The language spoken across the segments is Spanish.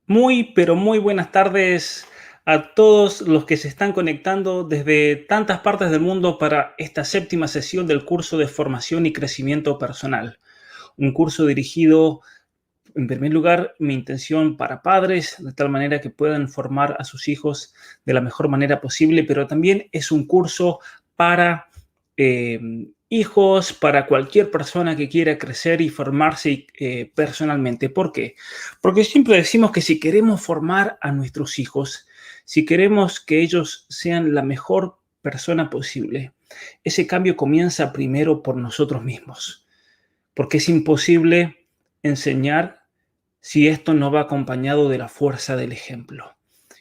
Muy, pero muy buenas tardes a todos los que se están conectando desde tantas partes del mundo para esta séptima sesión del curso de formación y crecimiento personal. Un curso dirigido, en primer lugar, mi intención para padres, de tal manera que puedan formar a sus hijos de la mejor manera posible, pero también es un curso para eh, hijos, para cualquier persona que quiera crecer y formarse personalmente. ¿Por qué? Porque siempre decimos que si queremos formar a nuestros hijos, si queremos que ellos sean la mejor persona posible, ese cambio comienza primero por nosotros mismos, porque es imposible enseñar si esto no va acompañado de la fuerza del ejemplo.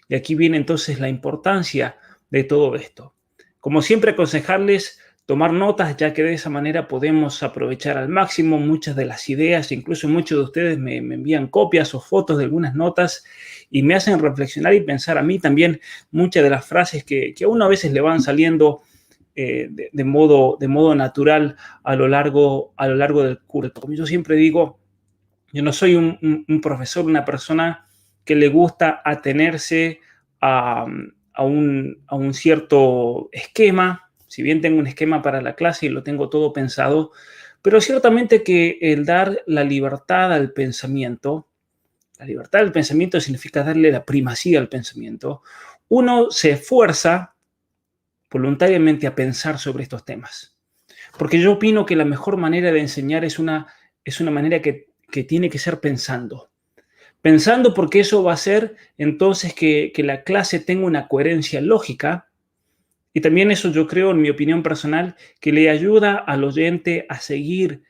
Y aquí viene entonces la importancia de todo esto. Como siempre, aconsejarles tomar notas, ya que de esa manera podemos aprovechar al máximo muchas de las ideas. Incluso muchos de ustedes me envían copias o fotos de algunas notas y me hacen reflexionar y pensar a mí también muchas de las frases que a uno a veces le van saliendo de modo natural a lo largo del curso. Como yo siempre digo, yo no soy un profesor, una persona que le gusta atenerse a un cierto esquema, si bien tengo un esquema para la clase y lo tengo todo pensado, pero ciertamente que el dar la libertad del pensamiento significa darle la primacía al pensamiento. Uno se esfuerza voluntariamente a pensar sobre estos temas, porque yo opino que la mejor manera de enseñar es una manera que tiene que ser pensando. Pensando porque eso va a hacer entonces que la clase tenga una coherencia lógica y también eso yo creo, en mi opinión personal, que le ayuda al oyente a seguir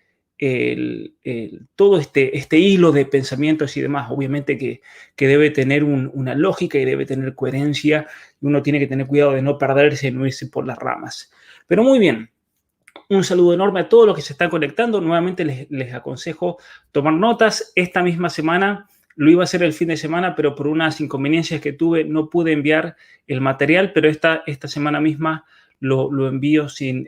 todo este hilo de pensamientos y demás. Obviamente que debe tener una lógica y debe tener coherencia y uno tiene que tener cuidado de no perderse y no irse por las ramas. Pero muy bien. Un saludo enorme a todos los que se están conectando. Nuevamente les aconsejo tomar notas. Esta misma semana lo iba a hacer el fin de semana, pero por unas inconveniencias que tuve no pude enviar el material, pero esta semana misma lo envío se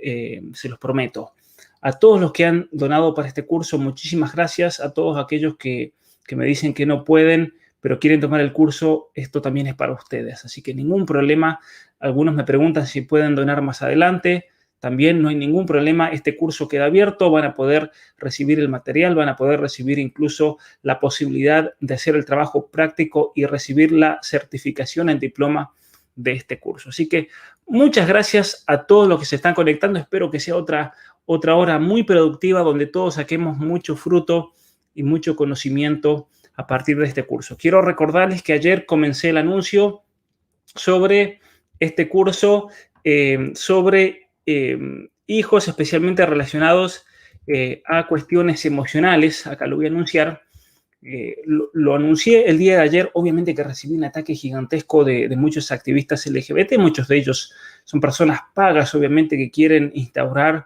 los prometo. A todos los que han donado para este curso, muchísimas gracias. A todos aquellos que me dicen que no pueden, pero quieren tomar el curso, esto también es para ustedes. Así que ningún problema. Algunos me preguntan si pueden donar más adelante. También no hay ningún problema, este curso queda abierto, van a poder recibir el material, van a poder recibir incluso la posibilidad de hacer el trabajo práctico y recibir la certificación en diploma de este curso. Así que muchas gracias a todos los que se están conectando, espero que sea otra hora muy productiva donde todos saquemos mucho fruto y mucho conocimiento a partir de este curso. Quiero recordarles que ayer comencé el anuncio sobre este curso, sobre hijos especialmente relacionados a cuestiones emocionales. Acá lo voy a anunciar. Lo anuncié el día de ayer. Obviamente que recibí un ataque gigantesco de muchos activistas LGBT. Muchos de ellos son personas pagas, obviamente, que quieren instaurar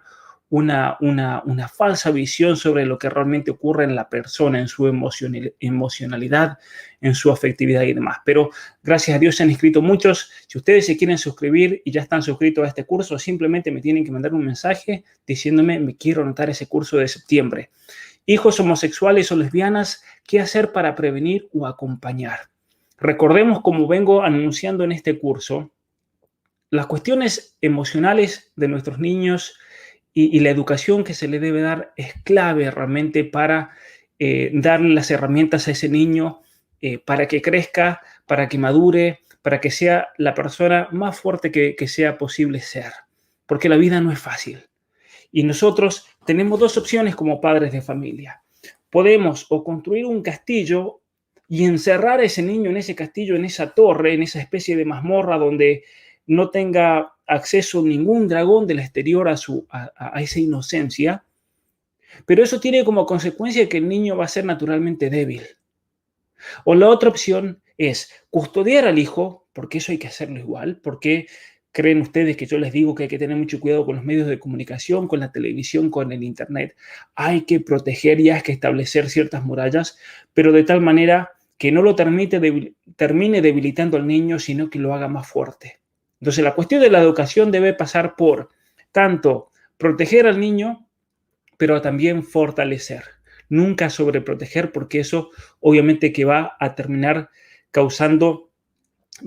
una falsa visión sobre lo que realmente ocurre en la persona, en su emocionalidad, en su afectividad y demás. Pero gracias a Dios se han inscrito muchos. Si ustedes se quieren suscribir y ya están suscritos a este curso, simplemente me tienen que mandar un mensaje diciéndome, me quiero anotar ese curso de septiembre. Hijos homosexuales o lesbianas, ¿qué hacer para prevenir o acompañar? Recordemos, como vengo anunciando en este curso, las cuestiones emocionales de nuestros niños y la educación que se le debe dar es clave realmente para darle las herramientas a ese niño para que crezca, para que madure, para que sea la persona más fuerte que sea posible ser. Porque la vida no es fácil. Y nosotros tenemos dos opciones como padres de familia. Podemos o construir un castillo y encerrar a ese niño en ese castillo, en esa torre, en esa especie de mazmorra donde no tenga acceso ningún dragón del exterior a esa inocencia, pero eso tiene como consecuencia que el niño va a ser naturalmente débil. O la otra opción es custodiar al hijo, porque eso hay que hacerlo igual, porque creen ustedes que yo les digo que hay que tener mucho cuidado con los medios de comunicación, con la televisión, con el internet. Hay que proteger y hay que establecer ciertas murallas, pero de tal manera que no lo termine debilitando al niño, sino que lo haga más fuerte. Entonces, la cuestión de la educación debe pasar por tanto proteger al niño, pero también fortalecer. Nunca sobreproteger, porque eso obviamente que va a terminar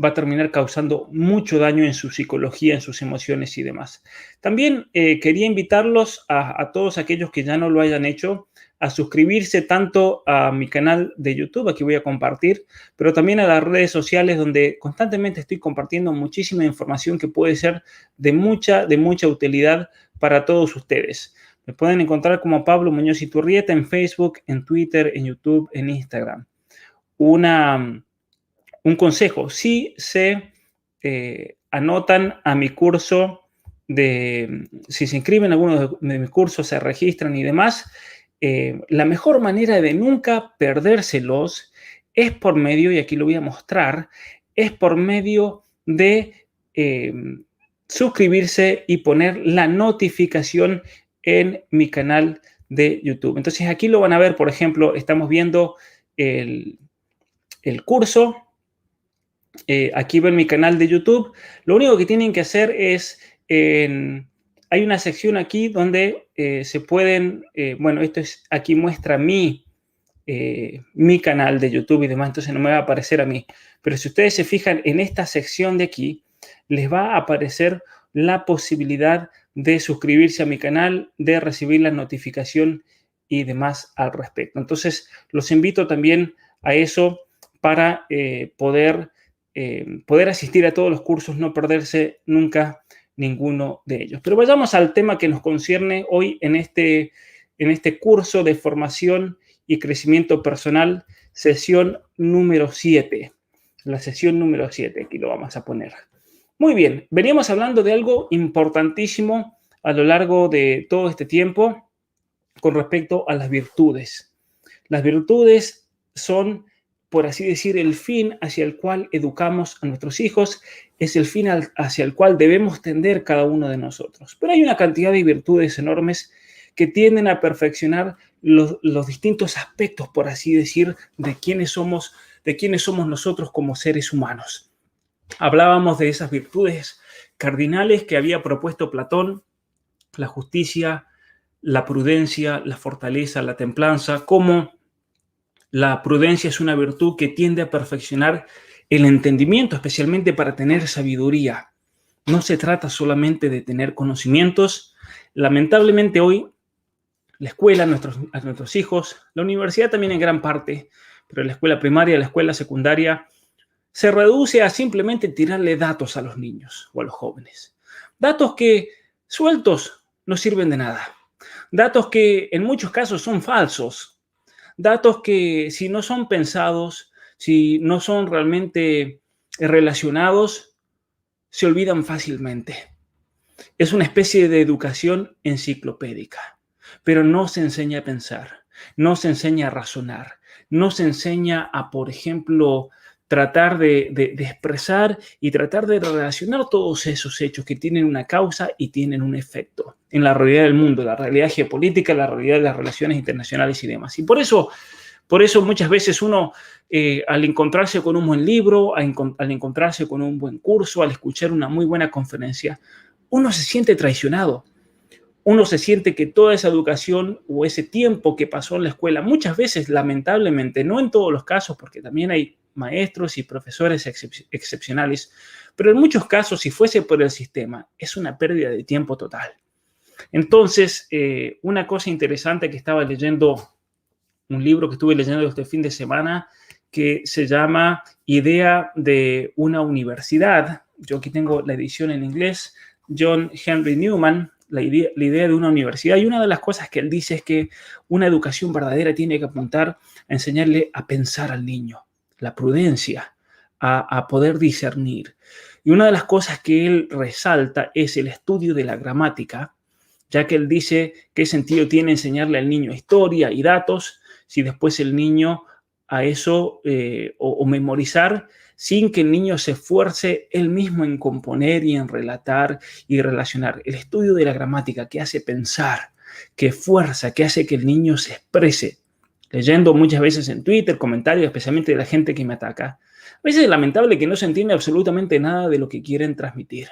va a terminar causando mucho daño en su psicología, en sus emociones y demás. También quería invitarlos a todos aquellos que ya no lo hayan hecho a suscribirse tanto a mi canal de YouTube, aquí voy a compartir, pero también a las redes sociales donde constantemente estoy compartiendo muchísima información que puede ser de mucha utilidad para todos ustedes. Me pueden encontrar como Pablo Muñoz Iturrieta en Facebook, en Twitter, en YouTube, en Instagram. Un consejo, si se anotan a mi curso, si se inscriben a alguno de mis cursos, se registran y demás, la mejor manera de nunca perdérselos es por medio, y aquí lo voy a mostrar, es por medio de suscribirse y poner la notificación en mi canal de YouTube. Entonces aquí lo van a ver, por ejemplo, estamos viendo el curso. Aquí ven mi canal de YouTube. Lo único que tienen que hacer es, hay una sección aquí donde se pueden, bueno, aquí muestra mi canal de YouTube y demás, entonces no me va a aparecer a mí. Pero si ustedes se fijan en esta sección de aquí, les va a aparecer la posibilidad de suscribirse a mi canal, de recibir la notificación y demás al respecto. Entonces, los invito también a eso para poder asistir a todos los cursos, no perderse nunca ninguno de ellos. Pero vayamos al tema que nos concierne hoy en este curso de formación y crecimiento personal, sesión número 7. La sesión número 7, aquí lo vamos a poner. Muy bien, veníamos hablando de algo importantísimo a lo largo de todo este tiempo con respecto a las virtudes. Las virtudes son, por así decir, el fin hacia el cual educamos a nuestros hijos, es el fin hacia el cual debemos tender cada uno de nosotros. Pero hay una cantidad de virtudes enormes que tienden a perfeccionar los distintos aspectos, por así decir, de quiénes somos nosotros como seres humanos. Hablábamos de esas virtudes cardinales que había propuesto Platón: la justicia, la prudencia, la fortaleza, la templanza, como la prudencia es una virtud que tiende a perfeccionar el entendimiento, especialmente para tener sabiduría. No se trata solamente de tener conocimientos. Lamentablemente hoy, la escuela, a nuestros hijos, la universidad también en gran parte, pero la escuela primaria, la escuela secundaria, se reduce a simplemente tirarle datos a los niños o a los jóvenes. Datos que sueltos no sirven de nada. Datos que en muchos casos son falsos. Datos que si no son pensados, si no son realmente relacionados, se olvidan fácilmente. Es una especie de educación enciclopédica, pero no se enseña a pensar, no se enseña a razonar, no se enseña a, por ejemplo, tratar de expresar y tratar de relacionar todos esos hechos que tienen una causa y tienen un efecto en la realidad del mundo, la realidad geopolítica, la realidad de las relaciones internacionales y demás. Y por eso muchas veces uno, al encontrarse con un buen libro, al encontrarse con un buen curso, al escuchar una muy buena conferencia, uno se siente traicionado. Uno se siente que toda esa educación o ese tiempo que pasó en la escuela, muchas veces, lamentablemente, no en todos los casos, porque también hay maestros y profesores excepcionales, pero en muchos casos, si fuese por el sistema, es una pérdida de tiempo total. Entonces, una cosa interesante que estaba leyendo, un libro que estuve leyendo este fin de semana, que se llama Idea de una universidad. Yo aquí tengo la edición en inglés, John Henry Newman, la idea de una universidad. Y una de las cosas que él dice es que una educación verdadera tiene que apuntar a enseñarle a pensar al niño, la prudencia, a poder discernir. Y una de las cosas que él resalta es el estudio de la gramática, ya que él dice qué sentido tiene enseñarle al niño historia y datos si después el niño a eso o memorizar sin que el niño se esfuerce él mismo en componer y en relatar y relacionar. El estudio de la gramática que hace pensar, que fuerza, que hace que el niño se exprese. Leyendo muchas veces en Twitter comentarios, especialmente de la gente que me ataca, a veces es lamentable que no se entiende absolutamente nada de lo que quieren transmitir.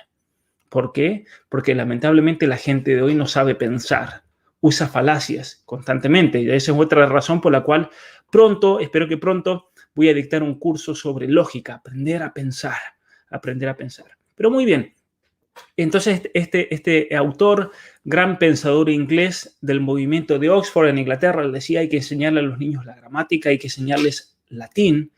¿Por qué? Porque lamentablemente la gente de hoy no sabe pensar, usa falacias constantemente. Y esa es otra razón por la cual espero que pronto, voy a dictar un curso sobre lógica, aprender a pensar, aprender a pensar. Pero muy bien. Entonces, este autor, gran pensador inglés del movimiento de Oxford en Inglaterra, le decía, hay que enseñarle a los niños la gramática, hay que enseñarles latín,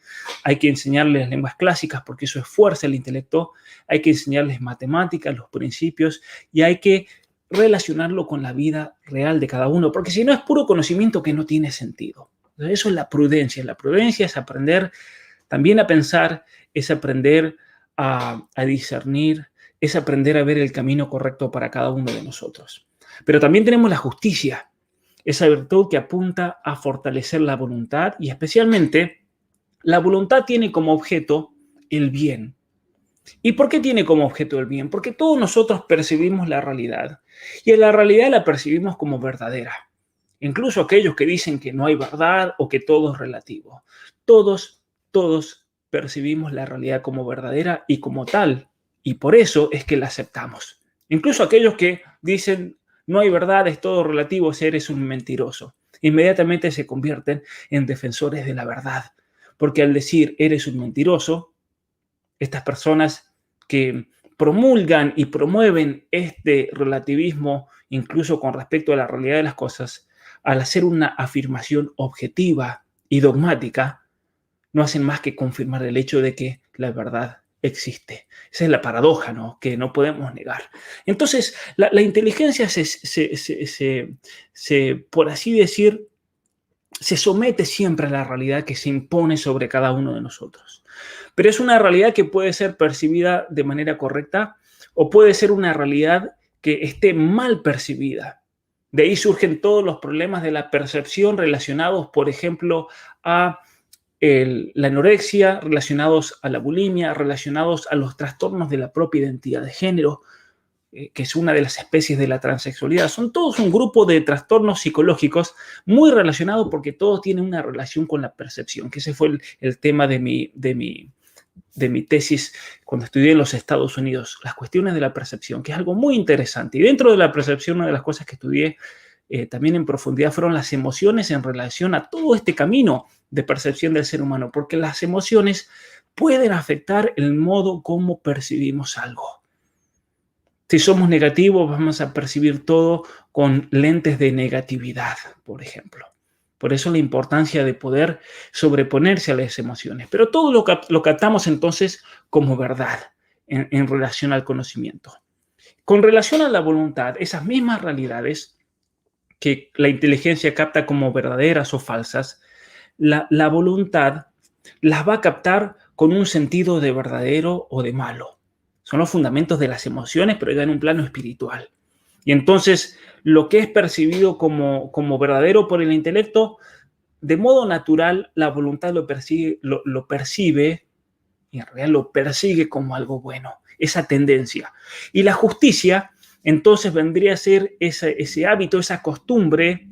hay que enseñarles lenguas clásicas porque eso esfuerza el intelecto, hay que enseñarles matemáticas, los principios, y hay que relacionarlo con la vida real de cada uno, porque si no es puro conocimiento que no tiene sentido. Eso es la prudencia. La prudencia es aprender también a pensar, es aprender a discernir, es aprender a ver el camino correcto para cada uno de nosotros. Pero también tenemos la justicia, esa virtud que apunta a fortalecer la voluntad y especialmente la voluntad tiene como objeto el bien. ¿Y por qué tiene como objeto el bien? Porque todos nosotros percibimos la realidad y en la realidad la percibimos como verdadera. Incluso aquellos que dicen que no hay verdad o que todo es relativo. Todos percibimos la realidad como verdadera y como tal. Y por eso es que la aceptamos. Incluso aquellos que dicen no hay verdad, es todo relativo, eres un mentiroso. Inmediatamente se convierten en defensores de la verdad. Porque al decir eres un mentiroso, estas personas que promulgan y promueven este relativismo, incluso con respecto a la realidad de las cosas, al hacer una afirmación objetiva y dogmática, no hacen más que confirmar el hecho de que la verdad existe. Esa es la paradoja, ¿no? Que no podemos negar. Entonces, la inteligencia por así decir, se somete siempre a la realidad que se impone sobre cada uno de nosotros. Pero es una realidad que puede ser percibida de manera correcta o puede ser una realidad que esté mal percibida. De ahí surgen todos los problemas de la percepción relacionados, por ejemplo, a la anorexia, relacionados a la bulimia, relacionados a los trastornos de la propia identidad de género, que es una de las especies de la transexualidad. Son todos un grupo de trastornos psicológicos muy relacionados porque todos tienen una relación con la percepción, que ese fue el tema de mi tesis cuando estudié en los Estados Unidos, las cuestiones de la percepción, que es algo muy interesante. Y dentro de la percepción, una de las cosas que estudié también en profundidad fueron las emociones en relación a todo este camino de percepción del ser humano, porque las emociones pueden afectar el modo como percibimos algo. Si somos negativos, vamos a percibir todo con lentes de negatividad, por ejemplo. Por eso la importancia de poder sobreponerse a las emociones. Pero todo lo captamos entonces como verdad en relación al conocimiento. Con relación a la voluntad, esas mismas realidades que la inteligencia capta como verdaderas o falsas, la voluntad las va a captar con un sentido de verdadero o de malo. Son los fundamentos de las emociones, pero ya en un plano espiritual. Y entonces, lo que es percibido como verdadero por el intelecto, de modo natural, la voluntad lo percibe y en realidad lo persigue como algo bueno, esa tendencia. Y la justicia, entonces, vendría a ser ese hábito, esa costumbre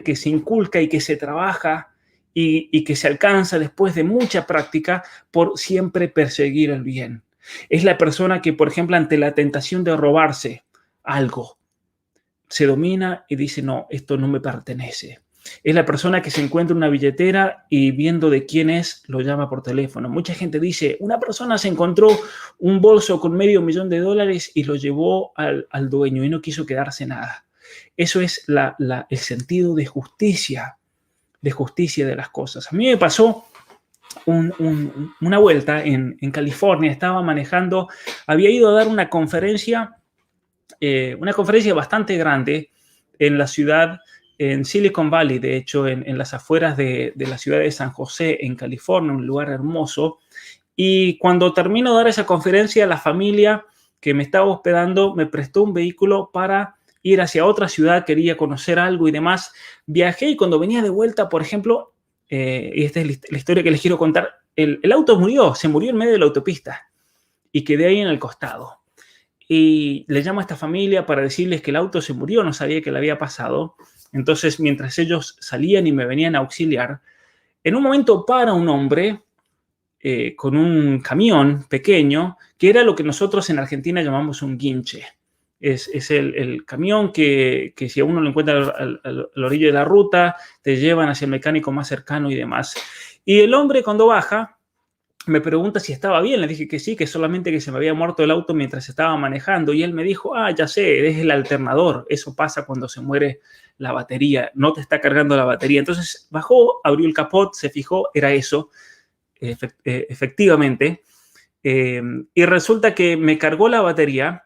que se inculca y que se trabaja y que se alcanza después de mucha práctica por siempre perseguir el bien. Es la persona que, por ejemplo, ante la tentación de robarse algo, se domina y dice, no, esto no me pertenece. Es la persona que se encuentra una billetera y viendo de quién es, lo llama por teléfono. Mucha gente dice, una persona se encontró un bolso con $500,000 y lo llevó al dueño y no quiso quedarse nada. Eso es el sentido de justicia de las cosas. A mí me pasó una vuelta en California, estaba manejando, había ido a dar una conferencia bastante grande en la ciudad, en Silicon Valley, de hecho, en las afueras de la ciudad de San José, en California, un lugar hermoso. Y cuando termino de dar esa conferencia, la familia que me estaba hospedando me prestó un vehículo para ir hacia otra ciudad, quería conocer algo y demás. Viajé y cuando venía de vuelta, por ejemplo, y esta es la historia que les quiero contar, el auto se murió en medio de la autopista y quedé ahí en el costado. Y le llamo a esta familia para decirles que el auto se murió, no sabía qué le había pasado. Entonces, mientras ellos salían y me venían a auxiliar, en un momento para un hombre con un camión pequeño, que era lo que nosotros en Argentina llamamos un guinche. Es el camión que si a uno lo encuentra a la orilla de la ruta, te llevan hacia el mecánico más cercano y demás. Y el hombre cuando baja me pregunta si estaba bien. Le dije que sí, que solamente que se me había muerto el auto mientras estaba manejando. Y él me dijo, ya sé, es el alternador. Eso pasa cuando se muere la batería, no te está cargando la batería. Entonces bajó, abrió el capot, se fijó, era eso, efectivamente. Y resulta que me cargó la batería.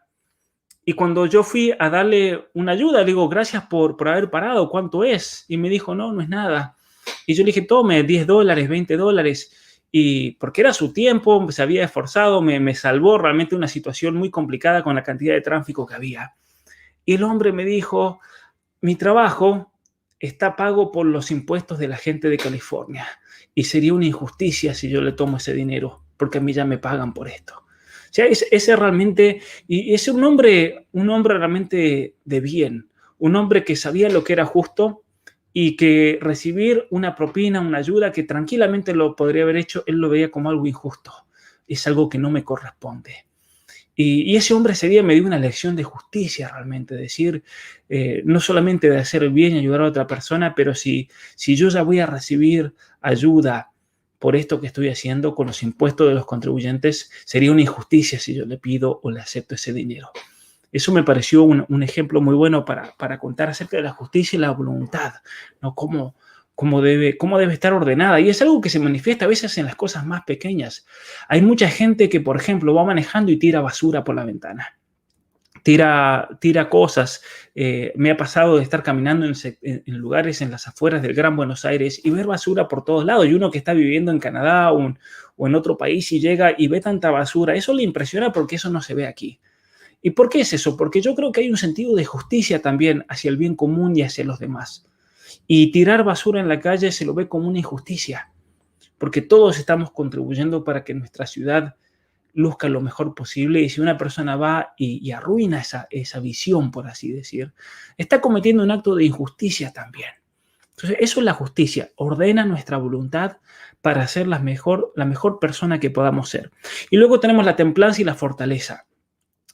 Y cuando yo fui a darle una ayuda, le digo, gracias por haber parado, ¿cuánto es? Y me dijo, no, no es nada. Y yo le dije, tome, $10, $20. Y porque era su tiempo, se había esforzado, me salvó realmente una situación muy complicada con la cantidad de tráfico que había. Y el hombre me dijo, mi trabajo está pago por los impuestos de la gente de California. Y sería una injusticia si yo le tomo ese dinero, porque a mí ya me pagan por esto. O sea, ese realmente, y es un hombre realmente de bien, un hombre que sabía lo que era justo y que recibir una propina, una ayuda que tranquilamente lo podría haber hecho, él lo veía como algo injusto. Es algo que no me corresponde. Y ese hombre ese día me dio una lección de justicia realmente, decir, no solamente de hacer el bien y ayudar a otra persona, pero si yo ya voy a recibir ayuda por esto que estoy haciendo con los impuestos de los contribuyentes, sería una injusticia si yo le pido o le acepto ese dinero. Eso me pareció un ejemplo muy bueno para contar acerca de la justicia y la voluntad, ¿no? Cómo debe estar ordenada. Y es algo que se manifiesta a veces en las cosas más pequeñas. Hay mucha gente que, por ejemplo, va manejando y tira basura por la ventana. Tira cosas. Me ha pasado de estar caminando en lugares en las afueras del Gran Buenos Aires y ver basura por todos lados. Y uno que está viviendo en Canadá o en otro país y llega y ve tanta basura, eso le impresiona porque eso no se ve aquí. ¿Y por qué es eso? Porque yo creo que hay un sentido de justicia también hacia el bien común y hacia los demás. Y tirar basura en la calle se lo ve como una injusticia, porque todos estamos contribuyendo para que nuestra ciudad luzca lo mejor posible. Y si una persona va y arruina esa visión, por así decir, está cometiendo un acto de injusticia también. Entonces, eso es la justicia. Ordena nuestra voluntad para ser la mejor persona que podamos ser. Y luego tenemos la templanza y la fortaleza.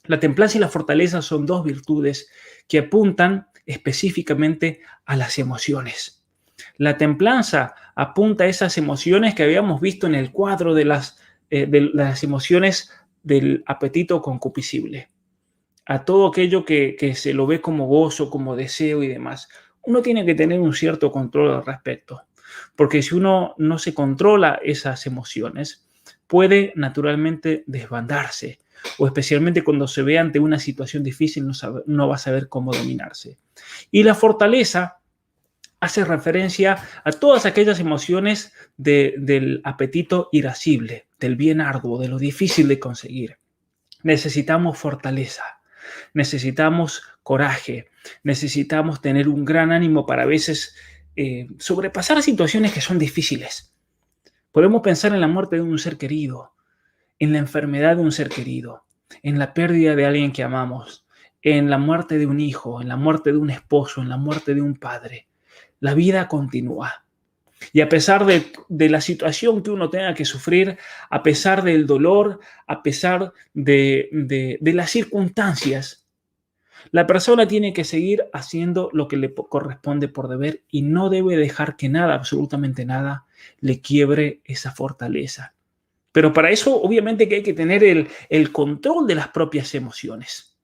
La templanza y la fortaleza son dos virtudes que apuntan específicamente a las emociones. La templanza apunta a esas emociones que habíamos visto en el cuadro de las emociones del apetito concupiscible, a todo aquello que se lo ve como gozo, como deseo y demás. Uno tiene que tener un cierto control al respecto, porque si uno no se controla esas emociones, puede naturalmente desbandarse, o especialmente cuando se ve ante una situación difícil no va a saber cómo dominarse. Y la fortaleza hace referencia a todas aquellas emociones del apetito irascible, del bien arduo, de lo difícil de conseguir. Necesitamos fortaleza, necesitamos coraje, necesitamos tener un gran ánimo para a veces sobrepasar situaciones que son difíciles. Podemos pensar en la muerte de un ser querido, en la enfermedad de un ser querido, en la pérdida de alguien que amamos, en la muerte de un hijo, en la muerte de un esposo, en la muerte de un padre. La vida continúa. Y a pesar de la situación que uno tenga que sufrir, a pesar del dolor, a pesar de las circunstancias, la persona tiene que seguir haciendo lo que le corresponde por deber y no debe dejar que nada, absolutamente nada, le quiebre esa fortaleza. Pero para eso, obviamente, que hay que tener el control de las propias emociones.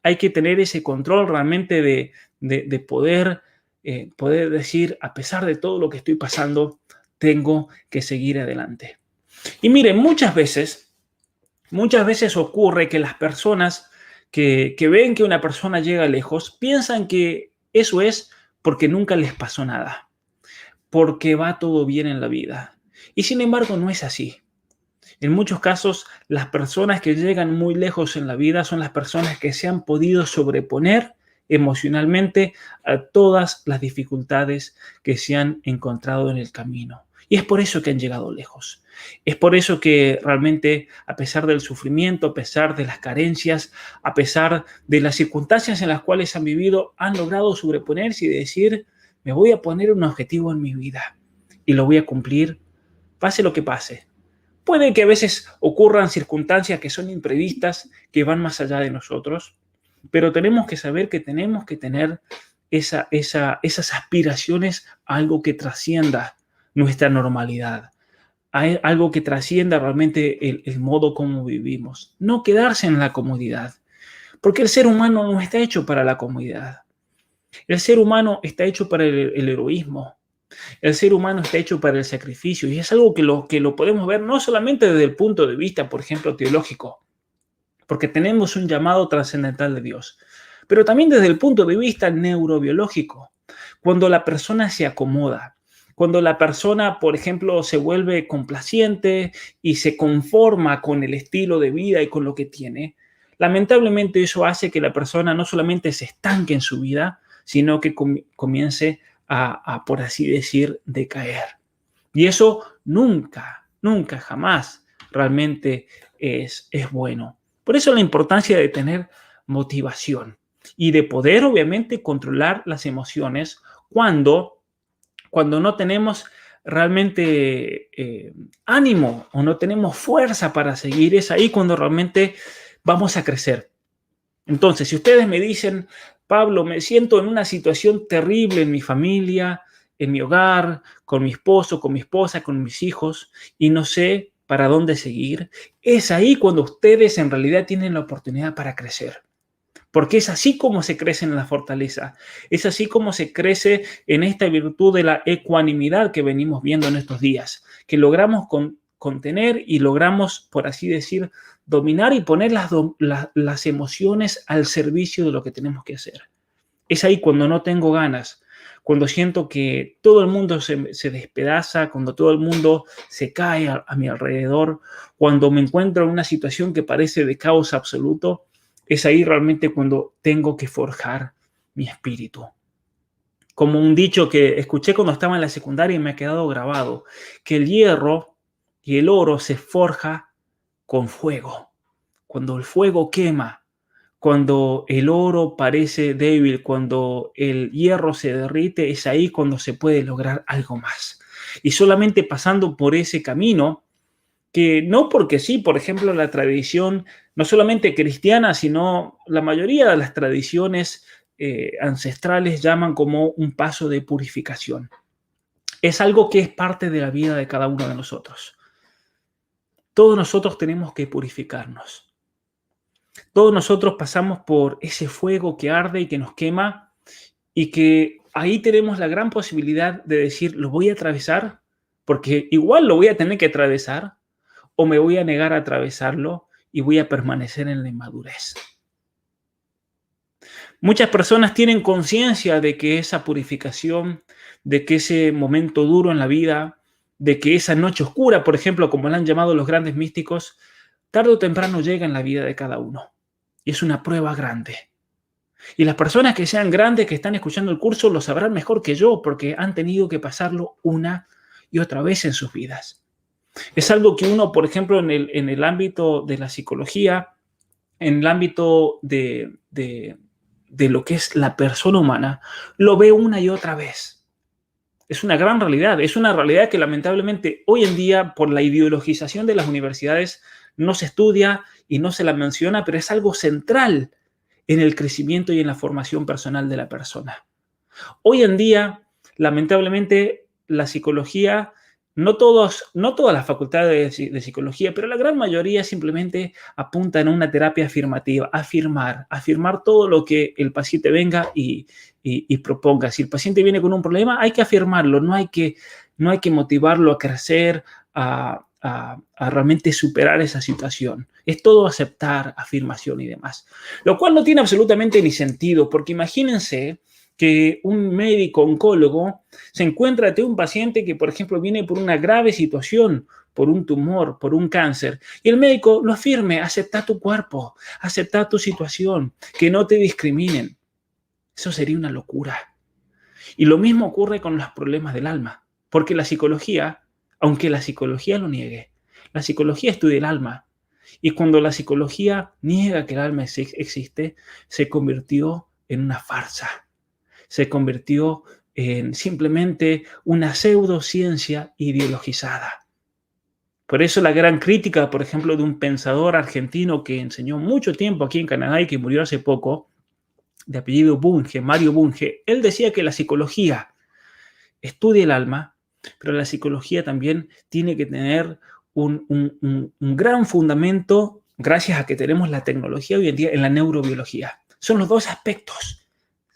Hay que tener ese control realmente de poder decir, a pesar de todo lo que estoy pasando, tengo que seguir adelante. Y miren, muchas veces ocurre que las personas que ven que una persona llega lejos piensan que eso es porque nunca les pasó nada, porque va todo bien en la vida. Y sin embargo, no es así. En muchos casos, las personas que llegan muy lejos en la vida son las personas que se han podido sobreponer emocionalmente a todas las dificultades que se han encontrado en el camino. Y es por eso que han llegado lejos. Es por eso que realmente, a pesar del sufrimiento, a pesar de las carencias, a pesar de las circunstancias en las cuales han vivido, han logrado sobreponerse y decir, me voy a poner un objetivo en mi vida y lo voy a cumplir, pase lo que pase. Puede que a veces ocurran circunstancias que son imprevistas, que van más allá de nosotros, pero tenemos que saber que tenemos que tener esas aspiraciones a algo que trascienda nuestra normalidad, a algo que trascienda realmente el modo como vivimos, no quedarse en la comodidad, porque el ser humano no está hecho para la comodidad. El ser humano está hecho para el heroísmo. El ser humano está hecho para el sacrificio y es algo que lo podemos ver no solamente desde el punto de vista, por ejemplo, teológico, porque tenemos un llamado trascendental de Dios, pero también desde el punto de vista neurobiológico. Cuando la persona se acomoda, cuando la persona, por ejemplo, se vuelve complaciente y se conforma con el estilo de vida y con lo que tiene, lamentablemente eso hace que la persona no solamente se estanque en su vida, sino que comience por así decir, decaer. Y eso nunca, nunca, jamás realmente es bueno. Por eso la importancia de tener motivación y de poder, obviamente, controlar las emociones cuando no tenemos realmente ánimo o no tenemos fuerza para seguir. Es ahí cuando realmente vamos a crecer. Entonces, si ustedes me dicen, Pablo, me siento en una situación terrible en mi familia, en mi hogar, con mi esposo, con mi esposa, con mis hijos, y no sé para dónde seguir, es ahí cuando ustedes en realidad tienen la oportunidad para crecer. Porque es así como se crece en la fortaleza, es así como se crece en esta virtud de la ecuanimidad que venimos viendo en estos días, que logramos contener y logramos, por así decir, dominar y poner las emociones al servicio de lo que tenemos que hacer. Es ahí cuando no tengo ganas, cuando siento que todo el mundo se despedaza, cuando todo el mundo se cae a mi alrededor, cuando me encuentro en una situación que parece de caos absoluto. Es ahí realmente cuando tengo que forjar mi espíritu. Como un dicho que escuché cuando estaba en la secundaria y me ha quedado grabado, que el hierro y el oro se forja con fuego. Cuando el fuego quema, cuando el oro parece débil, cuando el hierro se derrite, es ahí cuando se puede lograr algo más. Y solamente pasando por ese camino, que no porque sí, por ejemplo, la tradición, no solamente cristiana, sino la mayoría de las tradiciones ancestrales llaman como un paso de purificación. Es algo que es parte de la vida de cada uno de nosotros. Todos nosotros tenemos que purificarnos. Todos nosotros pasamos por ese fuego que arde y que nos quema y que ahí tenemos la gran posibilidad de decir, lo voy a atravesar, porque igual lo voy a tener que atravesar, o me voy a negar a atravesarlo y voy a permanecer en la inmadurez. Muchas personas tienen conciencia de que esa purificación, de que ese momento duro en la vida, de que esa noche oscura, por ejemplo, como la han llamado los grandes místicos, tarde o temprano llega en la vida de cada uno. Y es una prueba grande. Y las personas que sean grandes, que están escuchando el curso, lo sabrán mejor que yo, porque han tenido que pasarlo una y otra vez en sus vidas. Es algo que uno, por ejemplo, en el ámbito de la psicología, en el ámbito de lo que es la persona humana, lo ve una y otra vez. Es una gran realidad. Es una realidad que lamentablemente hoy en día, por la ideologización de las universidades, no se estudia y no se la menciona, pero es algo central en el crecimiento y en la formación personal de la persona. Hoy en día, lamentablemente, la psicología, no todas las facultades de psicología, pero la gran mayoría simplemente apuntan a una terapia afirmativa, afirmar todo lo que el paciente venga y proponga. Si el paciente viene con un problema, hay que afirmarlo, no hay que motivarlo a crecer, a realmente superar esa situación. Es todo aceptar, afirmación y demás. Lo cual no tiene absolutamente ni sentido, porque imagínense que un médico oncólogo se encuentra ante un paciente que, por ejemplo, viene por una grave situación, por un tumor, por un cáncer, y el médico lo afirme, acepta tu cuerpo, acepta tu situación, que no te discriminen. Eso sería una locura. Y lo mismo ocurre con los problemas del alma, porque la psicología, aunque la psicología lo niegue, la psicología estudia el alma, y cuando la psicología niega que el alma existe, se convirtió en una farsa. Se convirtió en simplemente una pseudociencia ideologizada. Por eso la gran crítica, por ejemplo, de un pensador argentino que enseñó mucho tiempo aquí en Canadá y que murió hace poco, de apellido Bunge, Mario Bunge, él decía que la psicología estudia el alma, pero la psicología también tiene que tener un gran fundamento, gracias a que tenemos la tecnología hoy en día, en la neurobiología. Son los dos aspectos,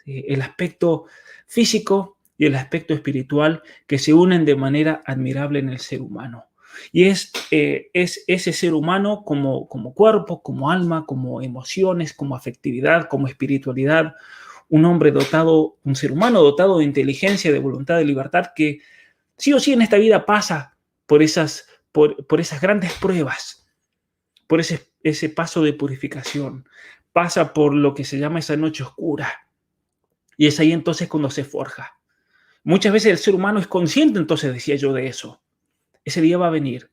¿sí? El aspecto físico y el aspecto espiritual, que se unen de manera admirable en el ser humano. Y es ese ser humano como cuerpo, como alma, como emociones, como afectividad, como espiritualidad, un hombre dotado, un ser humano dotado de inteligencia, de voluntad, de libertad, que sí o sí en esta vida pasa por esas grandes pruebas, por ese paso de purificación, pasa por lo que se llama esa noche oscura. Y es ahí entonces cuando se forja. Muchas veces el ser humano es consciente, entonces decía yo, de eso. Ese día va a venir.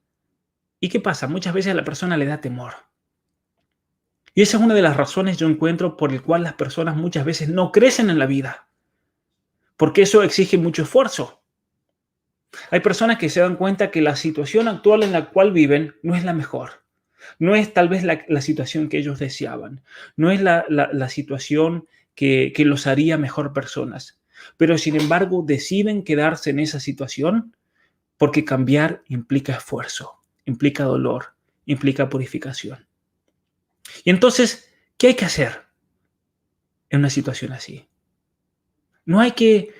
¿Y qué pasa? Muchas veces a la persona le da temor. Y esa es una de las razones yo encuentro por el cual las personas muchas veces no crecen en la vida. Porque eso exige mucho esfuerzo. Hay personas que se dan cuenta que la situación actual en la cual viven no es la mejor. No es tal vez la situación que ellos deseaban. No es la situación que los haría mejor personas. Pero sin embargo deciden quedarse en esa situación porque cambiar implica esfuerzo, implica dolor, implica purificación. Y entonces, ¿qué hay que hacer en una situación así? No hay que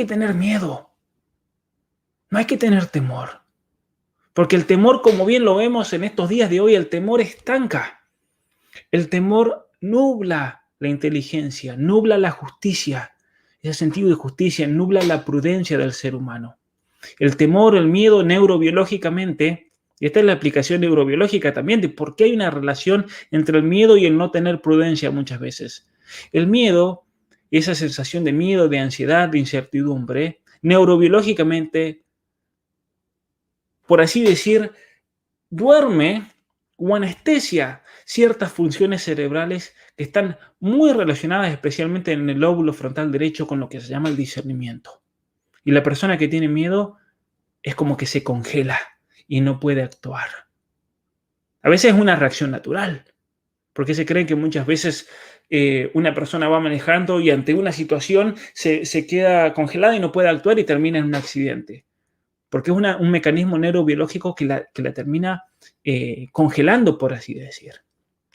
tener miedo, no hay que tener temor. Porque el temor, como bien lo vemos en estos días de hoy, el temor estanca. El temor nubla la inteligencia, nubla la justicia, ese sentido de justicia, nubla la prudencia del ser humano. El temor, el miedo neurobiológicamente, y esta es la aplicación neurobiológica también de por qué hay una relación entre el miedo y el no tener prudencia muchas veces. El miedo, esa sensación de miedo, de ansiedad, de incertidumbre, neurobiológicamente, por así decir, duerme o anestesia ciertas funciones cerebrales que están muy relacionadas especialmente en el lóbulo frontal derecho con lo que se llama el discernimiento. Y la persona que tiene miedo es como que se congela y no puede actuar. A veces es una reacción natural, porque se cree que muchas veces una persona va manejando y ante una situación se queda congelada y no puede actuar y termina en un accidente. Porque es un mecanismo neurobiológico que la termina congelando, por así decir,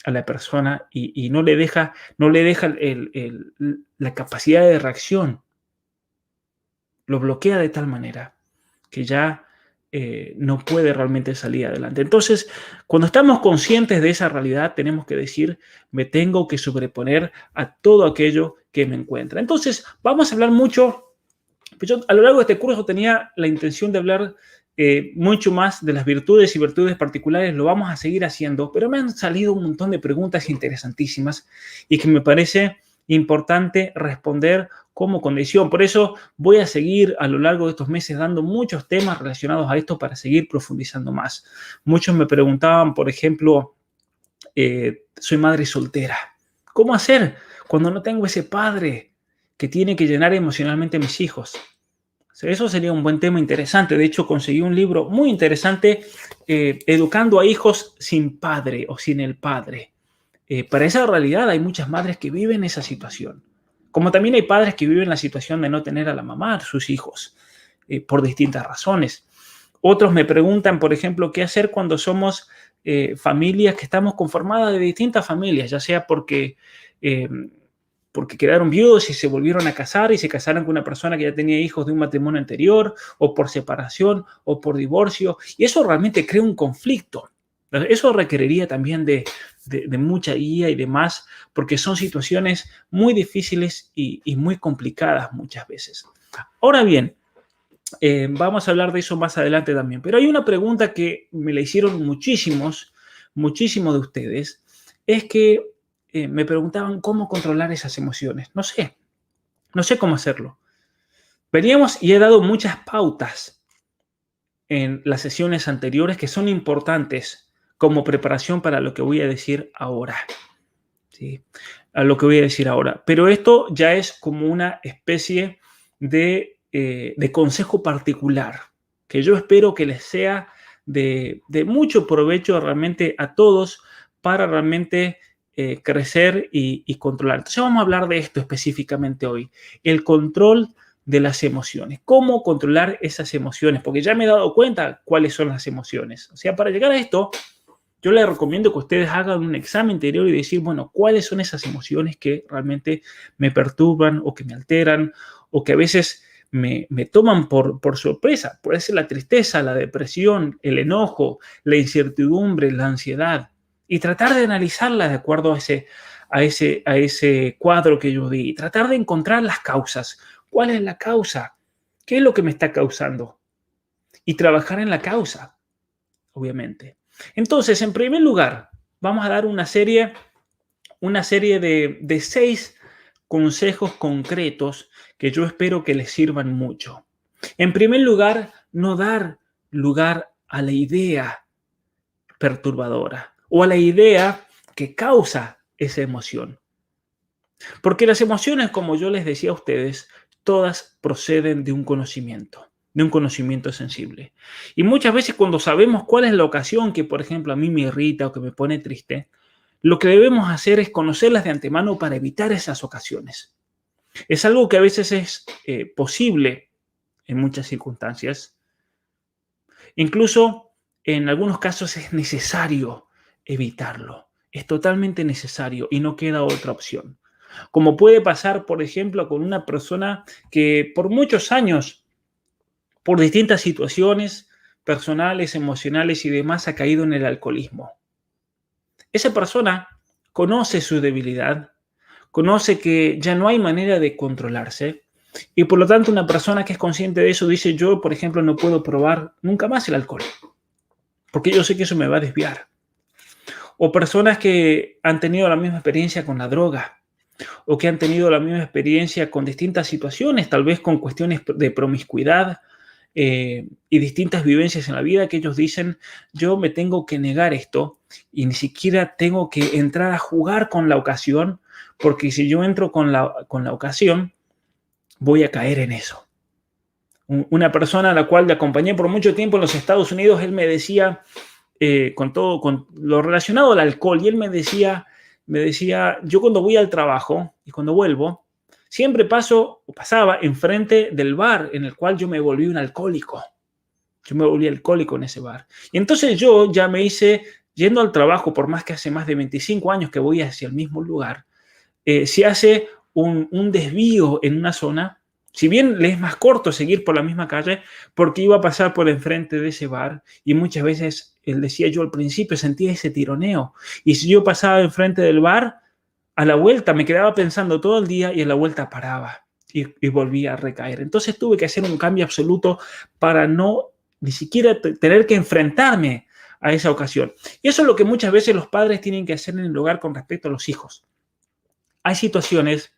a la persona y no le deja la capacidad de reacción. Lo bloquea de tal manera que ya no puede realmente salir adelante. Entonces, cuando estamos conscientes de esa realidad, tenemos que decir, me tengo que sobreponer a todo aquello que me encuentra. Entonces, vamos a hablar mucho. Yo a lo largo de este curso tenía la intención de hablar mucho más de las virtudes y virtudes particulares, lo vamos a seguir haciendo, pero me han salido un montón de preguntas interesantísimas y que me parece importante responder como condición. Por eso voy a seguir a lo largo de estos meses dando muchos temas relacionados a esto para seguir profundizando más. Muchos me preguntaban, por ejemplo, soy madre soltera. ¿Cómo hacer cuando no tengo ese padre que tiene que llenar emocionalmente a mis hijos? Eso sería un buen tema interesante. De hecho, conseguí un libro muy interesante, Educando a hijos sin padre o sin el padre. Para esa realidad hay muchas madres que viven esa situación. Como también hay padres que viven la situación de no tener a la mamá, a sus hijos, por distintas razones. Otros me preguntan, por ejemplo, qué hacer cuando somos familias que estamos conformadas de distintas familias, ya sea porque quedaron viudos y se volvieron a casar y se casaron con una persona que ya tenía hijos de un matrimonio anterior, o por separación, o por divorcio, y eso realmente crea un conflicto. Eso requeriría también de mucha guía y demás, porque son situaciones muy difíciles y muy complicadas muchas veces. Ahora bien, vamos a hablar de eso más adelante también, pero hay una pregunta que me la hicieron muchísimos de ustedes, es que me preguntaban cómo controlar esas emociones. No sé cómo hacerlo. Veníamos y he dado muchas pautas en las sesiones anteriores que son importantes como preparación para lo que voy a decir ahora. ¿Sí? A lo que voy a decir ahora. Pero esto ya es como una especie de consejo particular que yo espero que les sea de mucho provecho realmente a todos para realmente crecer y controlar. Entonces vamos a hablar de esto específicamente hoy, el control de las emociones. ¿Cómo controlar esas emociones? Porque ya me he dado cuenta cuáles son las emociones. O sea, para llegar a esto, yo les recomiendo que ustedes hagan un examen interior y decir, bueno, ¿cuáles son esas emociones que realmente me perturban o que me alteran o que a veces me toman por sorpresa? Puede ser la tristeza, la depresión, el enojo, la incertidumbre, la ansiedad. Y tratar de analizarlas de acuerdo a ese cuadro que yo di. Y tratar de encontrar las causas. ¿Cuál es la causa? ¿Qué es lo que me está causando? Y trabajar en la causa, obviamente. Entonces, en primer lugar, vamos a dar una serie de 6 consejos concretos que yo espero que les sirvan mucho. En primer lugar, no dar lugar a la idea perturbadora o a la idea que causa esa emoción. Porque las emociones, como yo les decía a ustedes, todas proceden de un conocimiento sensible. Y muchas veces cuando sabemos cuál es la ocasión que, por ejemplo, a mí me irrita o que me pone triste, lo que debemos hacer es conocerlas de antemano para evitar esas ocasiones. Es algo que a veces es posible en muchas circunstancias. Incluso en algunos casos es necesario evitarlo. Es totalmente necesario y no queda otra opción. Como puede pasar, por ejemplo, con una persona que por muchos años, por distintas situaciones personales, emocionales y demás, ha caído en el alcoholismo. Esa persona conoce su debilidad, conoce que ya no hay manera de controlarse y por lo tanto una persona que es consciente de eso dice, yo, por ejemplo, no puedo probar nunca más el alcohol porque yo sé que eso me va a desviar. O personas que han tenido la misma experiencia con la droga o que han tenido la misma experiencia con distintas situaciones, tal vez con cuestiones de promiscuidad y distintas vivencias en la vida que ellos dicen, yo me tengo que negar esto y ni siquiera tengo que entrar a jugar con la ocasión, porque si yo entro con la ocasión, voy a caer en eso. Una persona a la cual le acompañé por mucho tiempo en los Estados Unidos, él me decía, con lo relacionado al alcohol, y él me decía, yo cuando voy al trabajo y cuando vuelvo, siempre pasaba enfrente del bar en el cual yo me volví un alcohólico. Yo me volví alcohólico en ese bar. Y entonces yo ya me hice, yendo al trabajo, por más que hace más de 25 años que voy hacia el mismo lugar, se hace un desvío en una zona. Si bien le es más corto seguir por la misma calle, porque iba a pasar por enfrente de ese bar y muchas veces, él decía yo al principio, sentía ese tironeo. Y si yo pasaba enfrente del bar, a la vuelta me quedaba pensando todo el día y a la vuelta paraba y volvía a recaer. Entonces tuve que hacer un cambio absoluto para no ni siquiera tener que enfrentarme a esa ocasión. Y eso es lo que muchas veces los padres tienen que hacer en el hogar con respecto a los hijos. Hay situaciones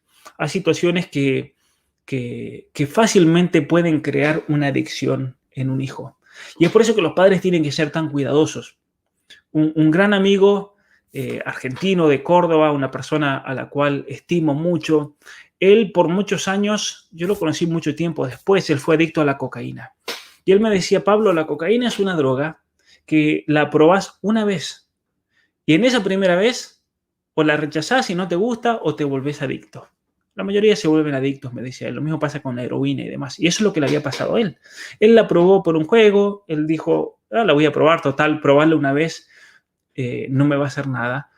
que fácilmente pueden crear una adicción en un hijo. Y es por eso que los padres tienen que ser tan cuidadosos. Un gran amigo argentino de Córdoba, una persona a la cual estimo mucho, él por muchos años, yo lo conocí mucho tiempo después, él fue adicto a la cocaína. Y él me decía, Pablo, la cocaína es una droga que la probás una vez. Y en esa primera vez, o la rechazás y no te gusta, o te volvés adicto. La mayoría se vuelven adictos, me decía él. Lo mismo pasa con la heroína y demás. Y eso es lo que le había pasado a él. Él la probó por un juego, él dijo, la voy a probar, total, probarla una vez no me va a hacer nada.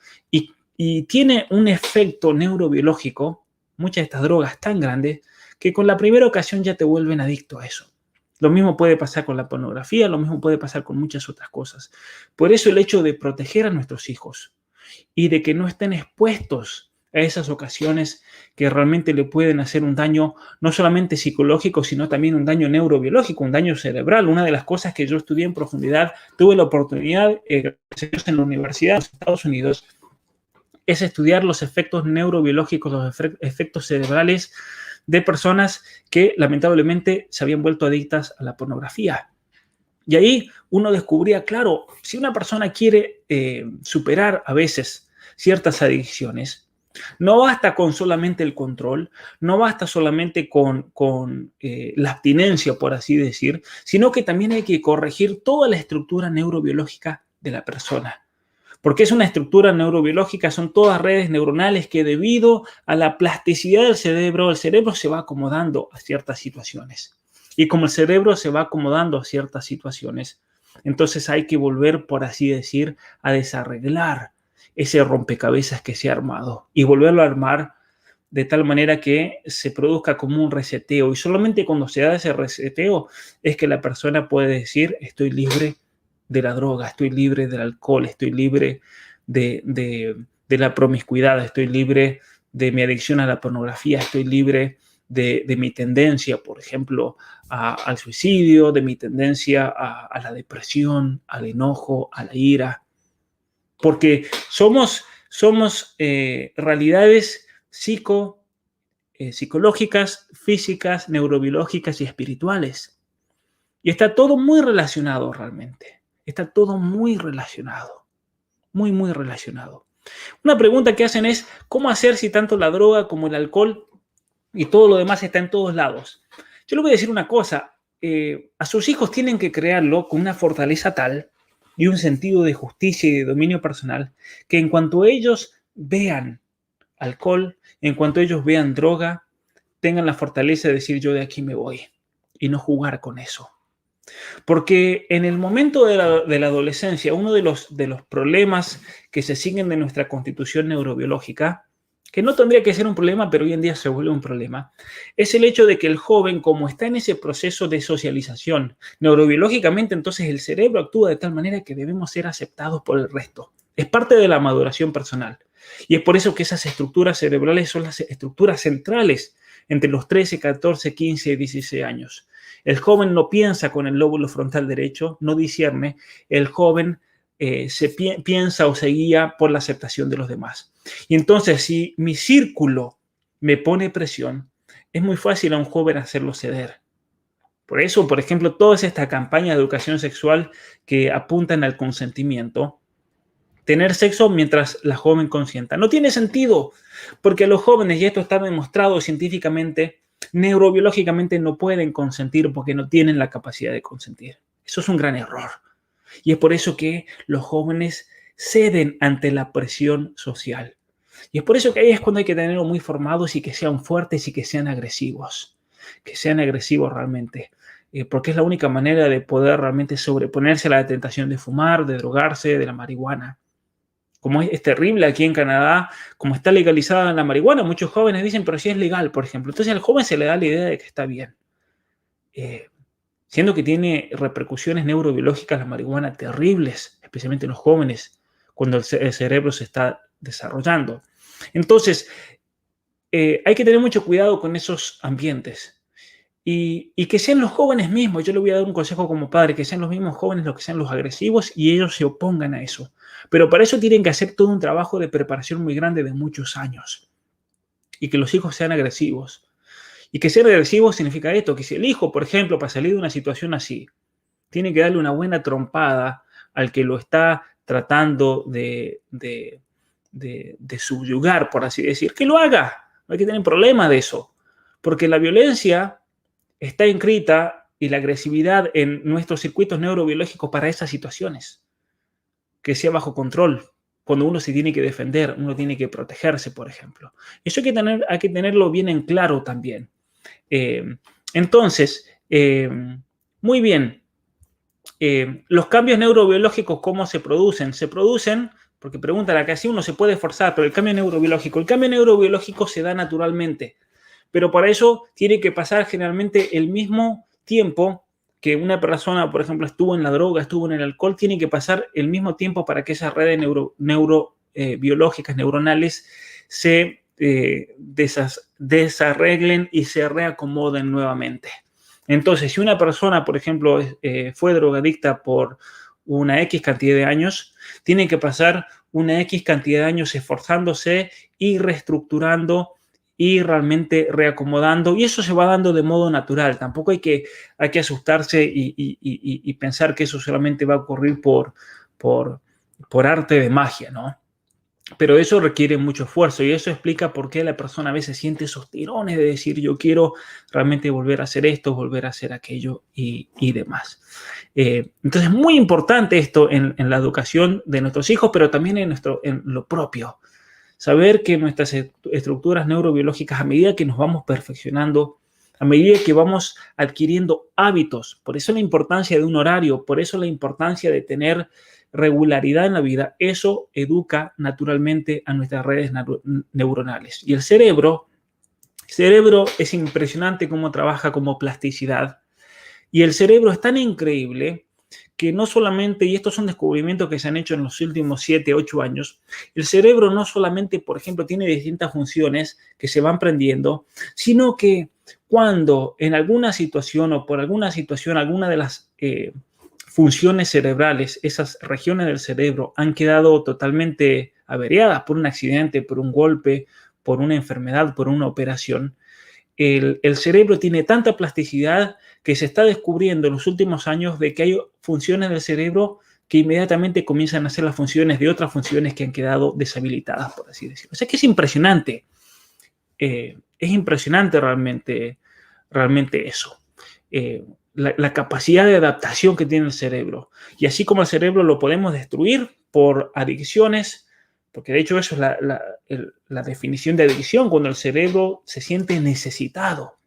Y tiene un efecto neurobiológico, muchas de estas drogas tan grandes, que con la primera ocasión ya te vuelven adicto a eso. Lo mismo puede pasar con la pornografía, lo mismo puede pasar con muchas otras cosas. Por eso el hecho de proteger a nuestros hijos y de que no estén expuestos a esas ocasiones que realmente le pueden hacer un daño no solamente psicológico, sino también un daño neurobiológico, un daño cerebral. Una de las cosas que yo estudié en profundidad, tuve la oportunidad en la universidad de los Estados Unidos, es estudiar los efectos neurobiológicos, los efectos cerebrales de personas que lamentablemente se habían vuelto adictas a la pornografía. Y ahí uno descubría, claro, si una persona quiere superar a veces ciertas adicciones, no basta con solamente el control, no basta solamente con la abstinencia, por así decir, sino que también hay que corregir toda la estructura neurobiológica de la persona. Porque es una estructura neurobiológica, son todas redes neuronales que debido a la plasticidad del cerebro, el cerebro se va acomodando a ciertas situaciones. Y como el cerebro se va acomodando a ciertas situaciones, entonces hay que volver, por así decir, a desarreglar ese rompecabezas que se ha armado y volverlo a armar de tal manera que se produzca como un reseteo. Y solamente cuando se da ese reseteo es que la persona puede decir: estoy libre de la droga, estoy libre del alcohol, estoy libre de la promiscuidad, estoy libre de mi adicción a la pornografía, estoy libre de mi tendencia, por ejemplo, al suicidio, de mi tendencia a la depresión, al enojo, a la ira. Porque somos realidades psicológicas, físicas, neurobiológicas y espirituales. Y está todo muy relacionado realmente. Está todo muy relacionado. Muy, muy relacionado. Una pregunta que hacen es: ¿cómo hacer si tanto la droga como el alcohol y todo lo demás está en todos lados? Yo les voy a decir una cosa. A sus hijos tienen que crearlo con una fortaleza tal y un sentido de justicia y de dominio personal que en cuanto ellos vean alcohol, en cuanto ellos vean droga, tengan la fortaleza de decir: yo de aquí me voy, y no jugar con eso. Porque en el momento de la adolescencia, uno de los problemas que se siguen de nuestra constitución neurobiológica, que no tendría que ser un problema, pero hoy en día se vuelve un problema, es el hecho de que el joven, como está en ese proceso de socialización, neurobiológicamente, entonces el cerebro actúa de tal manera que debemos ser aceptados por el resto. Es parte de la maduración personal. Y es por eso que esas estructuras cerebrales son las estructuras centrales entre los 13, 14, 15 y 16 años. El joven no piensa con el lóbulo frontal derecho, no discierne. El joven piensa o se guía por la aceptación de los demás. Y entonces, si mi círculo me pone presión, es muy fácil a un joven hacerlo ceder. Por eso, por ejemplo, todas estas campañas de educación sexual que apuntan al consentimiento, tener sexo mientras la joven consienta, no tiene sentido, porque los jóvenes, y esto está demostrado científicamente, neurobiológicamente no pueden consentir porque no tienen la capacidad de consentir. Eso es un gran error. Y es por eso que los jóvenes ceden ante la presión social. Y es por eso que ahí es cuando hay que tenerlos muy formados y que sean fuertes y que sean agresivos. Que sean agresivos realmente. Porque es la única manera de poder realmente sobreponerse a la tentación de fumar, de drogarse, de la marihuana. Como es terrible aquí en Canadá, como está legalizada la marihuana, muchos jóvenes dicen: pero si es legal, por ejemplo. Entonces al joven se le da la idea de que está bien. Siendo que tiene repercusiones neurobiológicas la marihuana terribles, especialmente en los jóvenes, cuando el cerebro se está desarrollando. Entonces, hay que tener mucho cuidado con esos ambientes. Y que sean los jóvenes mismos, yo le voy a dar un consejo como padre, que sean los mismos jóvenes los que sean los agresivos y ellos se opongan a eso. Pero para eso tienen que hacer todo un trabajo de preparación muy grande de muchos años. Y que los hijos sean agresivos. Y que ser agresivo significa esto, que si el hijo, por ejemplo, para salir de una situación así, tiene que darle una buena trompada al que lo está tratando de subyugar, por así decir, que lo haga. No hay que tener problema de eso. Porque la violencia está inscrita y la agresividad en nuestros circuitos neurobiológicos para esas situaciones. Que sea bajo control. Cuando uno se tiene que defender, uno tiene que protegerse, por ejemplo. Eso hay que tenerlo bien en claro también. Entonces, muy bien. Los cambios neurobiológicos, ¿cómo se producen? Se producen, porque preguntan acá si uno se puede forzar, pero el cambio neurobiológico se da naturalmente. Pero para eso tiene que pasar generalmente el mismo tiempo que una persona, por ejemplo, estuvo en la droga, estuvo en el alcohol, tiene que pasar el mismo tiempo para que esas redes neurobiológicas, neuronales, se desarreglen y se reacomoden nuevamente. Entonces, si una persona, por ejemplo, fue drogadicta por una X cantidad de años, tiene que pasar una X cantidad de años esforzándose y reestructurando y realmente reacomodando, y eso se va dando de modo natural. Tampoco hay que asustarse y pensar que eso solamente va a ocurrir por arte de magia, ¿no? Pero eso requiere mucho esfuerzo y eso explica por qué la persona a veces siente esos tirones de decir yo quiero realmente volver a hacer esto, volver a hacer aquello y demás. Entonces es muy importante esto en la educación de nuestros hijos, pero también en lo propio. Saber que nuestras estructuras neurobiológicas, a medida que nos vamos perfeccionando, a medida que vamos adquiriendo hábitos, por eso la importancia de un horario, por eso la importancia de tener regularidad en la vida, eso educa naturalmente a nuestras redes neuronales. Y el cerebro es impresionante cómo trabaja como plasticidad. Y el cerebro es tan increíble que no solamente, y estos son descubrimientos que se han hecho en los últimos 7, 8 años, el cerebro no solamente, por ejemplo, tiene distintas funciones que se van prendiendo, sino que cuando en alguna situación o por alguna situación, alguna de las funciones cerebrales, esas regiones del cerebro han quedado totalmente averiadas por un accidente, por un golpe, por una enfermedad, por una operación, el cerebro tiene tanta plasticidad que se está descubriendo en los últimos años de que hay funciones del cerebro que inmediatamente comienzan a hacer las funciones de otras funciones que han quedado deshabilitadas, por así decirlo. O sea que es impresionante. Es impresionante realmente eso. La capacidad de adaptación que tiene el cerebro. Y así como el cerebro lo podemos destruir por adicciones, porque de hecho eso es la definición de adicción, cuando el cerebro se siente necesitado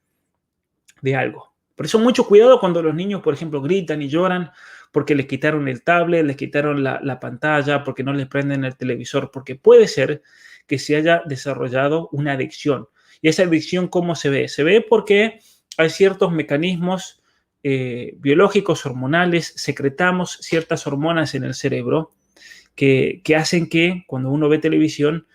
de algo. Por eso mucho cuidado cuando los niños, por ejemplo, gritan y lloran porque les quitaron el tablet, les quitaron la pantalla, porque no les prenden el televisor, porque puede ser que se haya desarrollado una adicción. Y esa adicción, ¿cómo se ve? Se ve porque hay ciertos mecanismos biológicos, hormonales, secretamos ciertas hormonas en el cerebro que hacen que cuando uno ve televisión,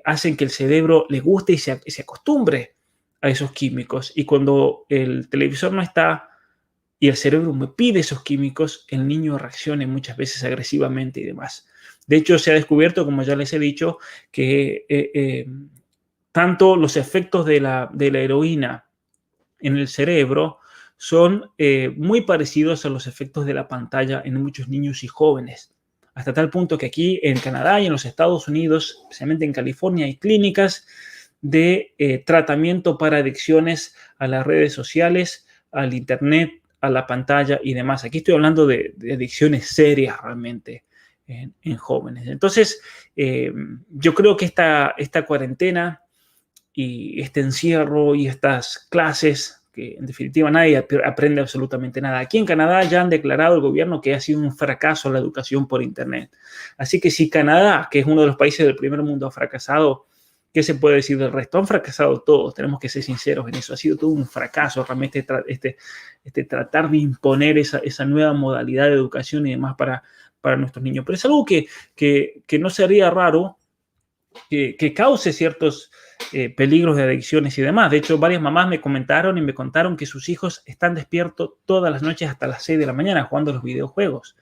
hacen que el cerebro le guste y se acostumbre a esos químicos. Y cuando el televisor no está y el cerebro me pide esos químicos, el niño reacciona muchas veces agresivamente y demás. De hecho, se ha descubierto, como ya les he dicho, que tanto los efectos de la heroína en el cerebro son muy parecidos a los efectos de la pantalla en muchos niños y jóvenes. Hasta tal punto que aquí en Canadá y en los Estados Unidos, especialmente en California, hay clínicas de tratamiento para adicciones a las redes sociales, al internet, a la pantalla y demás. Aquí estoy hablando de adicciones serias realmente en jóvenes. Entonces, yo creo que esta cuarentena y este encierro y estas clases, que en definitiva nadie aprende absolutamente nada. Aquí en Canadá ya han declarado el gobierno que ha sido un fracaso la educación por Internet. Así que si Canadá, que es uno de los países del primer mundo, ha fracasado, ¿qué se puede decir del resto? Han fracasado todos, tenemos que ser sinceros en eso. Ha sido todo un fracaso realmente tratar de imponer esa nueva modalidad de educación y demás para nuestros niños. Pero es algo que no sería raro que cause ciertos peligros de adicciones y demás. De hecho, varias mamás me comentaron y me contaron que sus hijos están despiertos todas las noches hasta las 6 de la mañana jugando los videojuegos.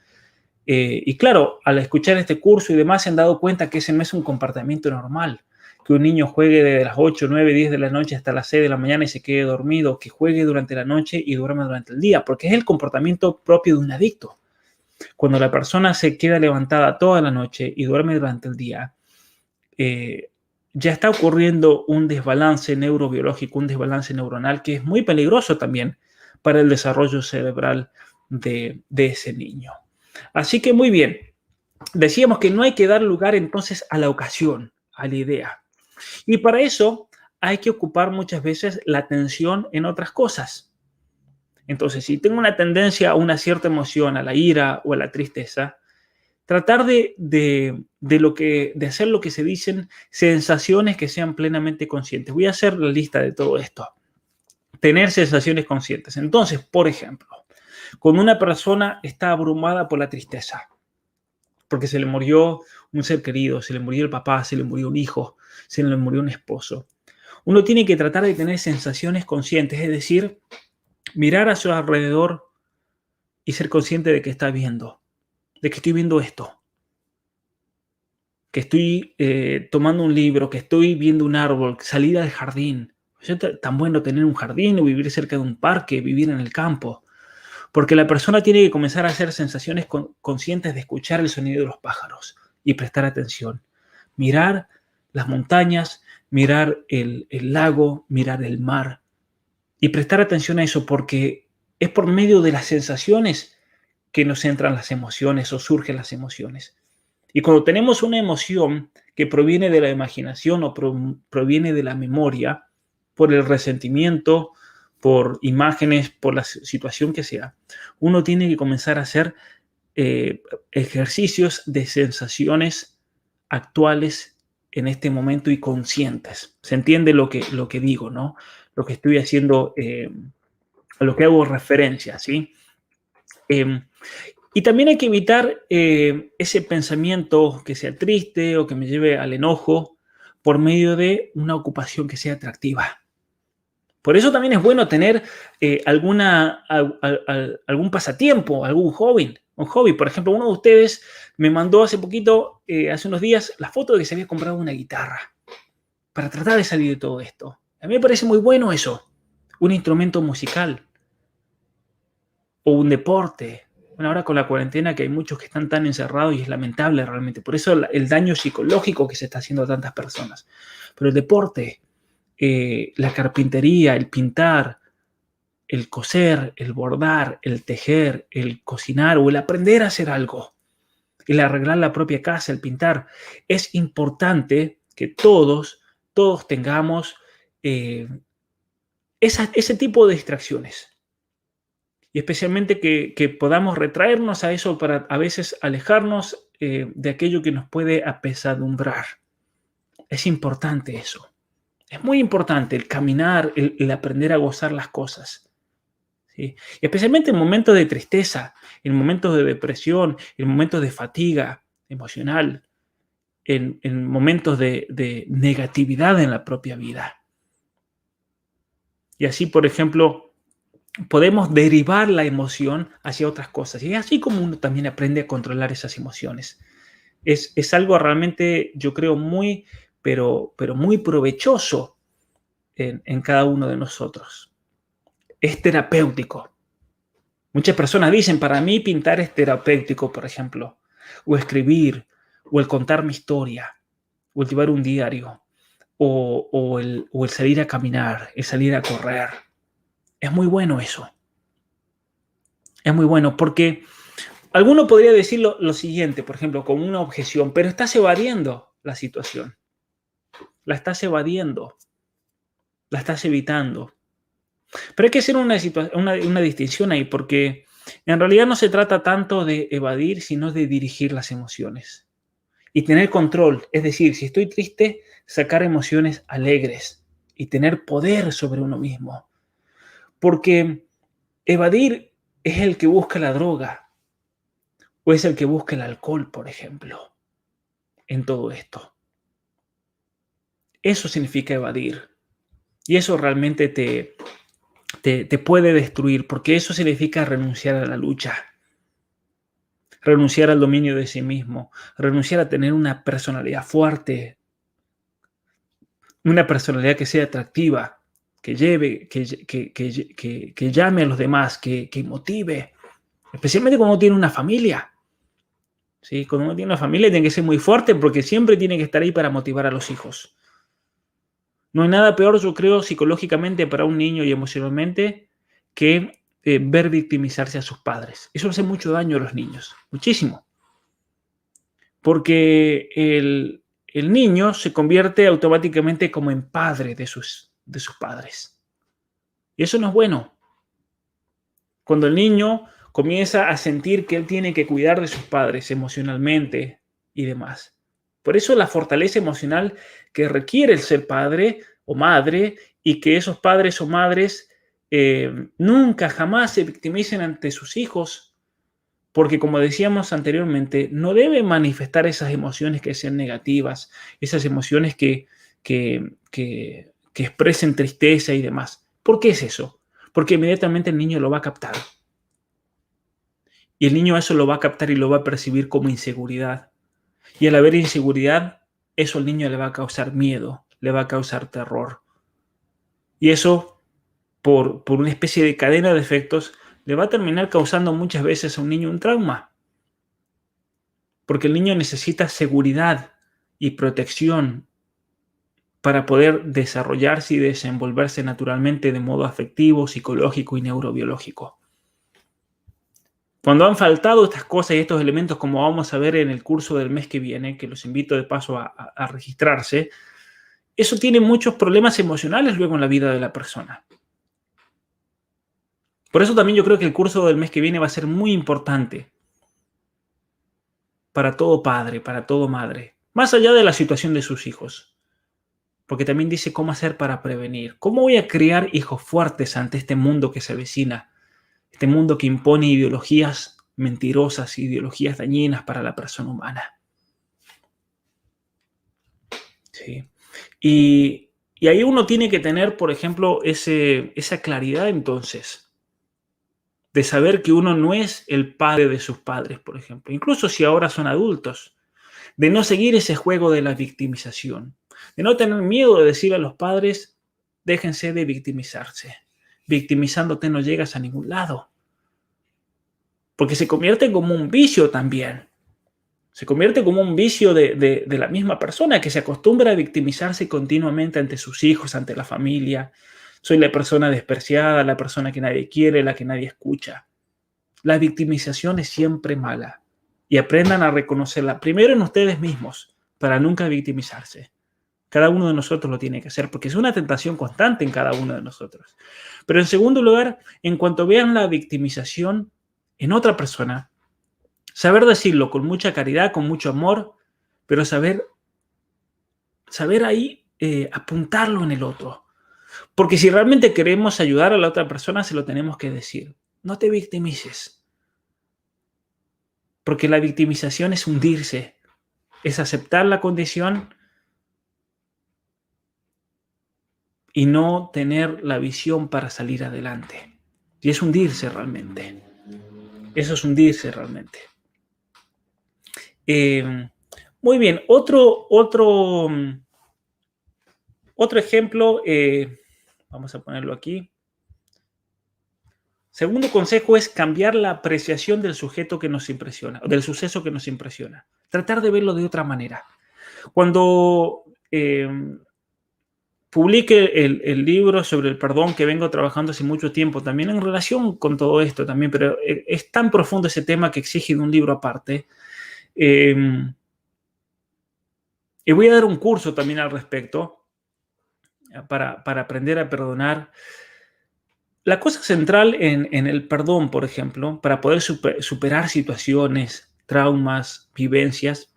Y claro, al escuchar este curso y demás se han dado cuenta que ese no es un comportamiento normal, que un niño juegue desde las 8, 9, 10 de la noche hasta las 6 de la mañana y se quede dormido, que juegue durante la noche y duerma durante el día, porque es el comportamiento propio de un adicto. Cuando la persona se queda levantada toda la noche y duerme durante el día, ya está ocurriendo un desbalance neurobiológico, un desbalance neuronal que es muy peligroso también para el desarrollo cerebral de ese niño. Así que muy bien, decíamos que no hay que dar lugar entonces a la ocasión, a la idea. Y para eso hay que ocupar muchas veces la atención en otras cosas. Entonces, si tengo una tendencia a una cierta emoción, a la ira o a la tristeza, tratar de hacer lo que se dicen sensaciones que sean plenamente conscientes. Voy a hacer la lista de todo esto. Tener sensaciones conscientes. Entonces, por ejemplo, cuando una persona está abrumada por la tristeza, porque se le murió un ser querido, se le murió el papá, se le murió un hijo, se le murió un esposo, uno tiene que tratar de tener sensaciones conscientes, es decir, mirar a su alrededor y ser consciente de que está viendo, de que estoy viendo esto, que estoy tomando un libro, que estoy viendo un árbol, salir al jardín. Es tan bueno tener un jardín o vivir cerca de un parque, vivir en el campo. Porque la persona tiene que comenzar a hacer sensaciones conscientes de escuchar el sonido de los pájaros y prestar atención. Mirar las montañas, mirar el lago, mirar el mar y prestar atención a eso porque es por medio de las sensaciones que nos entran las emociones o surgen las emociones. Y cuando tenemos una emoción que proviene de la imaginación o proviene de la memoria, por el resentimiento, por imágenes, por la situación que sea, uno tiene que comenzar a hacer ejercicios de sensaciones actuales en este momento y conscientes. ¿Se entiende lo que digo, no? Lo que estoy haciendo, a lo que hago referencia, ¿sí? Eh, y también hay que evitar ese pensamiento que sea triste o que me lleve al enojo por medio de una ocupación que sea atractiva. Por eso también es bueno tener algún pasatiempo, algún hobby. Un hobby, por ejemplo, uno de ustedes me mandó hace poquito, hace unos días, la foto de que se había comprado una guitarra para tratar de salir de todo esto. A mí me parece muy bueno eso, un instrumento musical o un deporte. Bueno, ahora con la cuarentena que hay muchos que están tan encerrados y es lamentable realmente. Por eso el daño psicológico que se está haciendo a tantas personas. Pero el deporte, la carpintería, el pintar, el coser, el bordar, el tejer, el cocinar o el aprender a hacer algo, el arreglar la propia casa, el pintar, es importante que todos tengamos ese tipo de distracciones. Y especialmente que podamos retraernos a eso para a veces alejarnos de aquello que nos puede apesadumbrar. Es importante eso. Es muy importante el caminar, el aprender a gozar las cosas. ¿Sí? Y especialmente en momentos de tristeza, en momentos de depresión, en momentos de fatiga emocional, en momentos de negatividad en la propia vida. Y así, por ejemplo, podemos derivar la emoción hacia otras cosas. Y así como uno también aprende a controlar esas emociones. Es algo realmente, yo creo, pero muy provechoso en cada uno de nosotros. Es terapéutico. Muchas personas dicen, para mí pintar es terapéutico, por ejemplo, o escribir, o el contar mi historia, o el llevar un diario, o el salir a caminar, el salir a correr. Es muy bueno eso. Es muy bueno porque alguno podría decir lo siguiente, por ejemplo, como una objeción, pero estás evadiendo la situación. La estás evadiendo. La estás evitando. Pero hay que hacer una distinción ahí, porque en realidad no se trata tanto de evadir, sino de dirigir las emociones y tener control. Es decir, si estoy triste, sacar emociones alegres y tener poder sobre uno mismo. Porque evadir es el que busca la droga o es el que busca el alcohol, por ejemplo, en todo esto. Eso significa evadir. Y eso realmente te puede destruir, porque eso significa renunciar a la lucha, renunciar al dominio de sí mismo, renunciar a tener una personalidad fuerte, una personalidad que sea atractiva, que lleve, que llame a los demás, que motive, especialmente cuando uno tiene una familia. ¿Sí? Cuando uno tiene una familia tiene que ser muy fuerte porque siempre tiene que estar ahí para motivar a los hijos. No hay nada peor, yo creo, psicológicamente para un niño y emocionalmente que ver victimizarse a sus padres. Eso hace mucho daño a los niños, muchísimo. Porque el niño se convierte automáticamente como en padre de sus padres. Y eso no es bueno. Cuando el niño comienza a sentir que él tiene que cuidar de sus padres emocionalmente y demás. Por eso la fortaleza emocional que requiere el ser padre o madre y que esos padres o madres nunca jamás se victimicen ante sus hijos, porque como decíamos anteriormente, no debe manifestar esas emociones que sean negativas, esas emociones que expresen tristeza y demás. ¿Por qué es eso? Porque inmediatamente el niño lo va a captar. Y el niño eso lo va a captar y lo va a percibir como inseguridad. Y al haber inseguridad, eso al niño le va a causar miedo, le va a causar terror. Y eso, por una especie de cadena de efectos, le va a terminar causando muchas veces a un niño un trauma. Porque el niño necesita seguridad y protección para poder desarrollarse y desenvolverse naturalmente de modo afectivo, psicológico y neurobiológico. Cuando han faltado estas cosas y estos elementos, como vamos a ver en el curso del mes que viene, que los invito de paso a registrarse, eso tiene muchos problemas emocionales luego en la vida de la persona. Por eso también yo creo que el curso del mes que viene va a ser muy importante para todo padre, para todo madre, más allá de la situación de sus hijos. Porque también dice cómo hacer para prevenir. ¿Cómo voy a criar hijos fuertes ante este mundo que se avecina? Este mundo que impone ideologías mentirosas, ideologías dañinas para la persona humana. ¿Sí? Y ahí uno tiene que tener, por ejemplo, esa claridad entonces, de saber que uno no es el padre de sus padres, por ejemplo, incluso si ahora son adultos, de no seguir ese juego de la victimización, de no tener miedo de decir a los padres, déjense de victimizarse. Victimizándote no llegas a ningún lado. Porque se convierte como un vicio también. Se convierte como un vicio de la misma persona que se acostumbra a victimizarse continuamente ante sus hijos, ante la familia. Soy la persona despreciada, la persona que nadie quiere, la que nadie escucha. La victimización es siempre mala. Y aprendan a reconocerla primero en ustedes mismos para nunca victimizarse. Cada uno de nosotros lo tiene que hacer porque es una tentación constante en cada uno de nosotros. Pero en segundo lugar, en cuanto vean la victimización en otra persona, saber decirlo con mucha caridad, con mucho amor, pero saber ahí apuntarlo en el otro. Porque si realmente queremos ayudar a la otra persona, se lo tenemos que decir. No te victimices. Porque la victimización es hundirse, es aceptar la condición y no tener la visión para salir adelante. Y es hundirse realmente. Eso es hundirse realmente. Muy bien, otro ejemplo, vamos a ponerlo aquí. Segundo consejo es cambiar la apreciación del sujeto que nos impresiona, o del suceso que nos impresiona. Tratar de verlo de otra manera. Cuando publique el libro sobre el perdón que vengo trabajando hace mucho tiempo, también en relación con todo esto también, pero es tan profundo ese tema que exige de un libro aparte. Y voy a dar un curso también al respecto para aprender a perdonar. La cosa central en el perdón, por ejemplo, para poder superar situaciones, traumas, vivencias,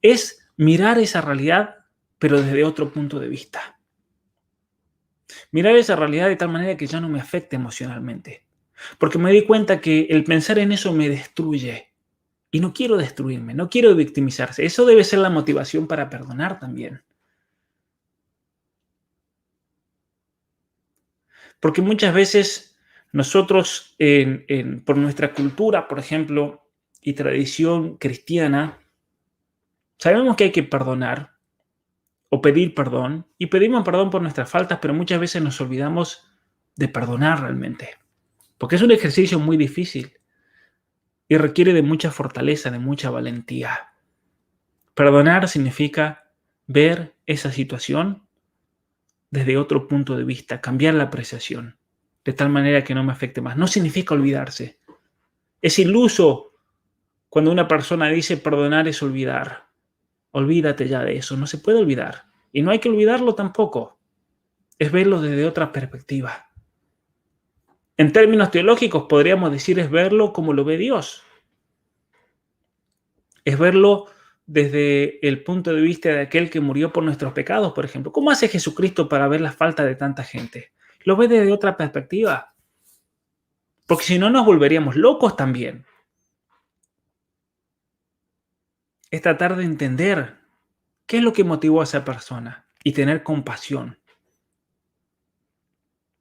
es mirar esa realidad, pero desde otro punto de vista. Mirar esa realidad de tal manera que ya no me afecte emocionalmente. Porque me di cuenta que el pensar en eso me destruye. Y no quiero destruirme, no quiero victimizarse. Eso debe ser la motivación para perdonar también. Porque muchas veces nosotros, por nuestra cultura, por ejemplo, y tradición cristiana, sabemos que hay que perdonar o pedir perdón, y pedimos perdón por nuestras faltas, pero muchas veces nos olvidamos de perdonar realmente. Porque es un ejercicio muy difícil y requiere de mucha fortaleza, de mucha valentía. Perdonar significa ver esa situación desde otro punto de vista, cambiar la apreciación, de tal manera que no me afecte más. No significa olvidarse. Es iluso cuando una persona dice perdonar es olvidar. Olvídate ya de eso, no se puede olvidar. Y no hay que olvidarlo tampoco. Es verlo desde otra perspectiva. En términos teológicos podríamos decir es verlo como lo ve Dios. Es verlo desde el punto de vista de aquel que murió por nuestros pecados, por ejemplo. ¿Cómo hace Jesucristo para ver la falta de tanta gente? Lo ve desde otra perspectiva. Porque si no nos volveríamos locos también. Es tratar de entender qué es lo que motivó a esa persona y tener compasión.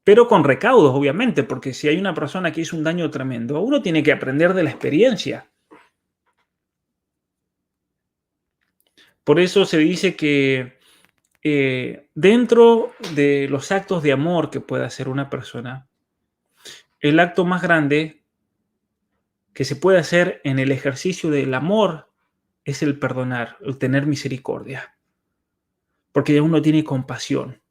Pero con recaudos, obviamente, porque si hay una persona que hizo un daño tremendo, uno tiene que aprender de la experiencia. Por eso se dice que dentro de los actos de amor que puede hacer una persona, el acto más grande que se puede hacer en el ejercicio del amor es el perdonar, el tener misericordia. porque ya uno tiene compasión.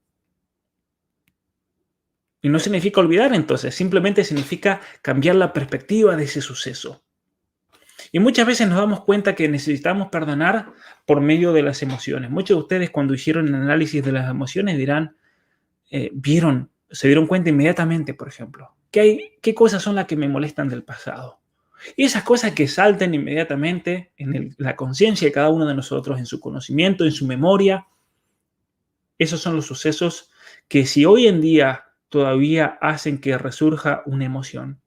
Y no significa olvidar entonces, simplemente significa cambiar la perspectiva de ese suceso. Y muchas veces nos damos cuenta que necesitamos perdonar por medio de las emociones. Muchos de ustedes cuando hicieron el análisis de las emociones dirán, se dieron cuenta inmediatamente, por ejemplo, qué cosas son las que me molestan del pasado. Y esas cosas que salten inmediatamente en la conciencia de cada uno de nosotros, en su conocimiento, en su memoria, esos son los sucesos que si hoy en día todavía hacen que resurja una emoción,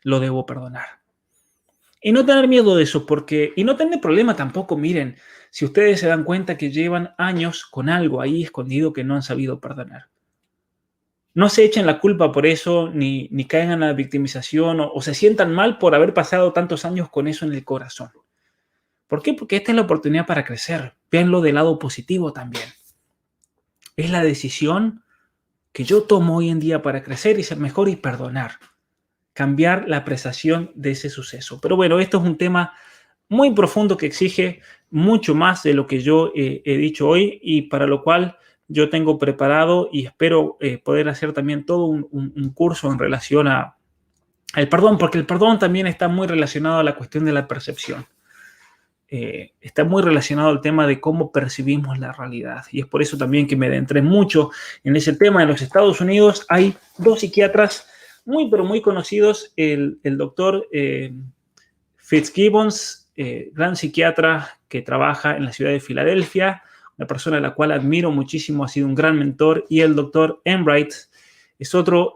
lo debo perdonar. Y no tener miedo de eso, y no tener problema tampoco, miren, si ustedes se dan cuenta que llevan años con algo ahí escondido que no han sabido perdonar. No se echen la culpa por eso, ni caigan en la victimización o se sientan mal por haber pasado tantos años con eso en el corazón. ¿Por qué? Porque esta es la oportunidad para crecer. Véanlo del lado positivo también. Es la decisión que yo tomo hoy en día para crecer y ser mejor y perdonar. Cambiar la apreciación de ese suceso. Pero bueno, esto es un tema muy profundo que exige mucho más de lo que yo he dicho hoy y para lo cual yo tengo preparado y espero poder hacer también todo un curso en relación al perdón, porque el perdón también está muy relacionado a la cuestión de la percepción. Está muy relacionado al tema de cómo percibimos la realidad. Y es por eso también que me adentré mucho en ese tema. En los Estados Unidos hay dos psiquiatras muy, pero muy conocidos. El doctor Fitzgibbons, gran psiquiatra que trabaja en la ciudad de Filadelfia, una persona a la cual admiro muchísimo, ha sido un gran mentor. Y el doctor Enright es otro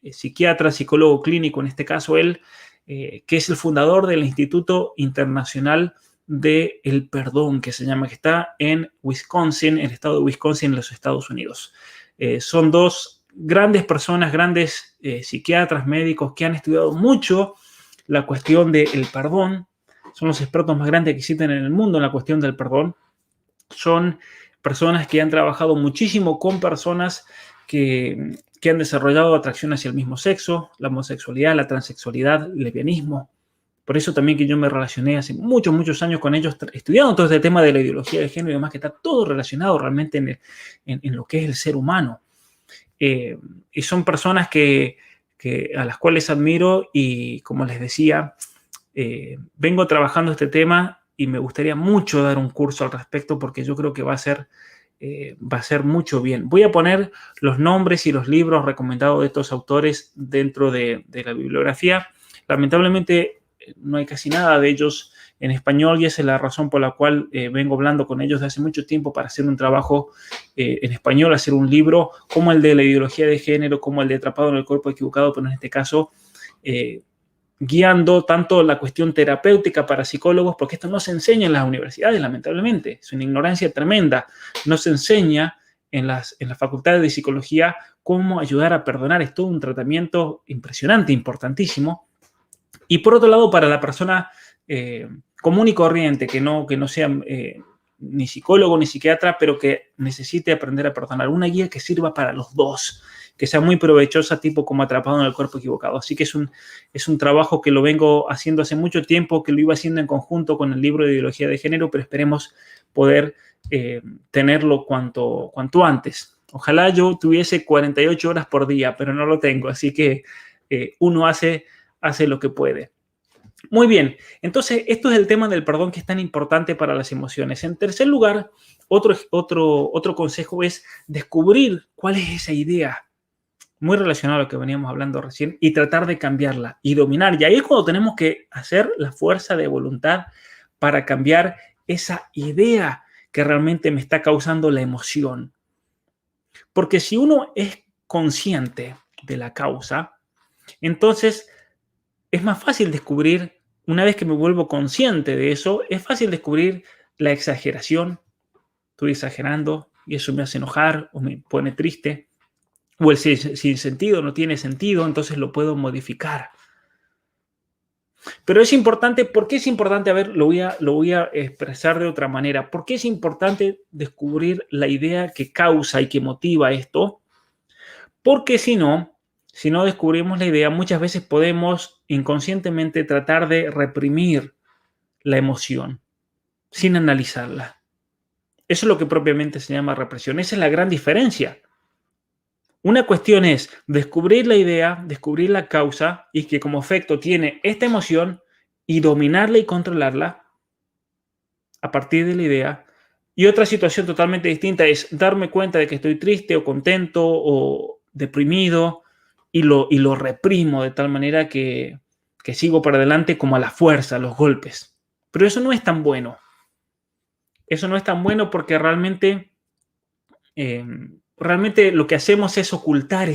psiquiatra, psicólogo clínico, en este caso él, que es el fundador del Instituto Internacional del Perdón, que se llama, que está en Wisconsin, en el estado de Wisconsin, en los Estados Unidos. Son dos grandes personas, grandes psiquiatras, médicos, que han estudiado mucho la cuestión del perdón. Son los expertos más grandes que existen en el mundo en la cuestión del perdón. Son personas que han trabajado muchísimo con personas que han desarrollado atracción hacia el mismo sexo, la homosexualidad, la transexualidad, el lesbianismo. Por eso también que yo me relacioné hace muchos, muchos años con ellos, estudiando todo este tema de la ideología de género y demás, que está todo relacionado realmente en lo que es el ser humano. Y son personas a las cuales admiro y, como les decía, vengo trabajando este tema y me gustaría mucho dar un curso al respecto porque yo creo que va a ser mucho bien. Voy a poner los nombres y los libros recomendados de estos autores dentro de la bibliografía. Lamentablemente no hay casi nada de ellos en español y esa es la razón por la cual vengo hablando con ellos de hace mucho tiempo para hacer un trabajo en español, hacer un libro como el de la ideología de género, como el de Atrapado en el cuerpo equivocado, pero en este caso guiando tanto la cuestión terapéutica para psicólogos, porque esto no se enseña en las universidades, lamentablemente. Es una ignorancia tremenda. No se enseña en las facultades de psicología cómo ayudar a perdonar. Es todo un tratamiento impresionante, importantísimo. Y por otro lado, para la persona común y corriente, que no sea ni psicólogo ni psiquiatra, pero que necesite aprender a perdonar. Una guía que sirva para los dos, que sea muy provechosa, tipo como Atrapado en el cuerpo equivocado. Así que es un trabajo que lo vengo haciendo hace mucho tiempo, que lo iba haciendo en conjunto con el libro de ideología de género, pero esperemos poder tenerlo cuanto antes. Ojalá yo tuviese 48 horas por día, pero no lo tengo, así que uno hace lo que puede. Muy bien, entonces esto es el tema del perdón que es tan importante para las emociones. En tercer lugar, otro consejo es descubrir cuál es esa idea, muy relacionado a lo que veníamos hablando recién, y tratar de cambiarla y dominar. Y ahí es cuando tenemos que hacer la fuerza de voluntad para cambiar esa idea que realmente me está causando la emoción. Porque si uno es consciente de la causa, entonces es más fácil descubrir, una vez que me vuelvo consciente de eso, es fácil descubrir la exageración. Estoy exagerando y eso me hace enojar o me pone triste. O el sin sentido no tiene sentido, entonces lo puedo modificar. Pero es importante, ¿por qué es importante? A ver, lo voy a expresar de otra manera. ¿Por qué es importante descubrir la idea que causa y que motiva esto? Porque si no descubrimos la idea, muchas veces podemos inconscientemente tratar de reprimir la emoción sin analizarla. Eso es lo que propiamente se llama represión. Esa es la gran diferencia. Una cuestión es descubrir la idea, descubrir la causa y que como efecto tiene esta emoción y dominarla y controlarla a partir de la idea. Y otra situación totalmente distinta es darme cuenta de que estoy triste o contento o deprimido y lo reprimo de tal manera que sigo para adelante como a la fuerza, a los golpes. Pero eso no es tan bueno. Eso no es tan bueno porque realmente lo que hacemos es ocultar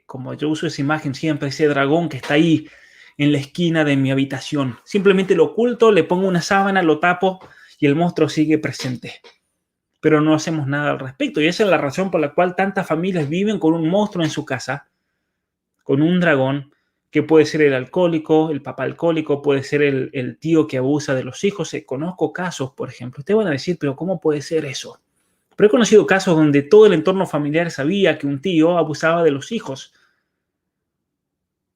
como yo uso esa imagen siempre, ese dragón que está ahí en la esquina de mi habitación. Simplemente lo oculto, le pongo una sábana, lo tapo y el monstruo sigue presente. Pero no hacemos nada al respecto. Y esa es la razón por la cual tantas familias viven con un monstruo en su casa, con un dragón, que puede ser el alcohólico, el papá alcohólico, puede ser el tío que abusa de los hijos. Conozco casos, por ejemplo. Ustedes van a decir, pero ¿cómo puede ser eso? Pero he conocido casos donde todo el entorno familiar sabía que un tío abusaba de los hijos.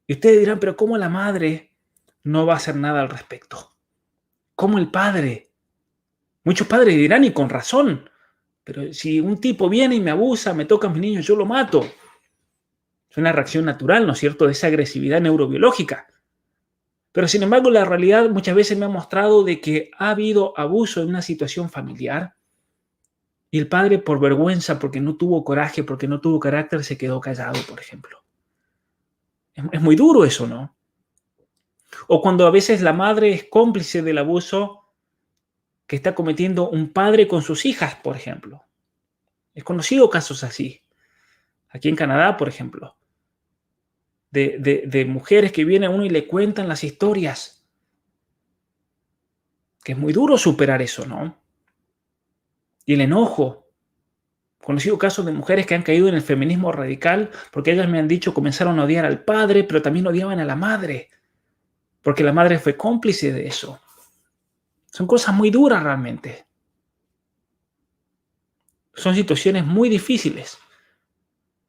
Y ustedes dirán, pero ¿cómo la madre no va a hacer nada al respecto? ¿Cómo el padre? Muchos padres dirán, y con razón, pero si un tipo viene y me abusa, me toca a mis niños, yo lo mato. Es una reacción natural, ¿no es cierto?, de esa agresividad neurobiológica. Pero sin embargo, la realidad muchas veces me ha mostrado de que ha habido abuso en una situación familiar y el padre, por vergüenza, porque no tuvo coraje, porque no tuvo carácter, se quedó callado, por ejemplo. Es muy duro eso, ¿no? O cuando a veces la madre es cómplice del abuso que está cometiendo un padre con sus hijas, por ejemplo. He conocido casos así. Aquí en Canadá, por ejemplo. De mujeres que vienen a uno y le cuentan las historias. Que es muy duro superar eso, ¿no? Y el enojo. He conocido casos de mujeres que han caído en el feminismo radical porque ellas me han dicho comenzaron a odiar al padre, pero también odiaban a la madre. Porque la madre fue cómplice de eso. Son cosas muy duras realmente. Son situaciones muy difíciles.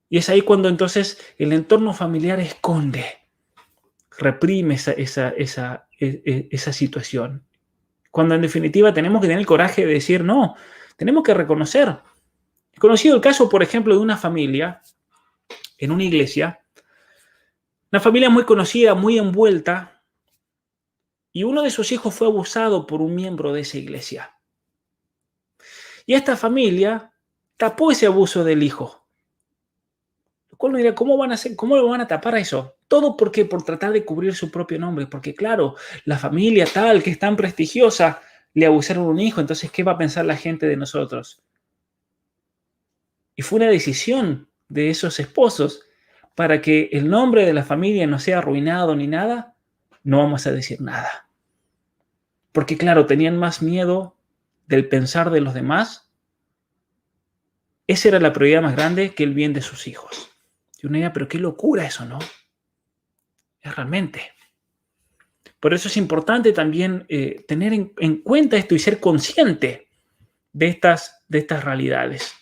Y es ahí cuando entonces el entorno familiar esconde, reprime esa situación. Cuando en definitiva tenemos que tener el coraje de decir no, tenemos que reconocer. He conocido el caso, por ejemplo, de una familia en una iglesia, una familia muy conocida, muy envuelta, y uno de sus hijos fue abusado por un miembro de esa iglesia. Y esta familia tapó ese abuso del hijo. Lo cual uno dirá, ¿cómo van a hacer? ¿Cómo lo van a tapar a eso? Todo porque por tratar de cubrir su propio nombre. Porque claro, la familia tal, que es tan prestigiosa, le abusaron a un hijo. Entonces, ¿qué va a pensar la gente de nosotros? Y fue una decisión de esos esposos para que el nombre de la familia no sea arruinado ni nada. No vamos a decir nada. Porque claro, tenían más miedo del pensar de los demás. Esa era la prioridad más grande que el bien de sus hijos. Y uno dirá, pero qué locura eso, ¿no? Es realmente. Por eso es importante también tener en cuenta esto y ser consciente de estas realidades.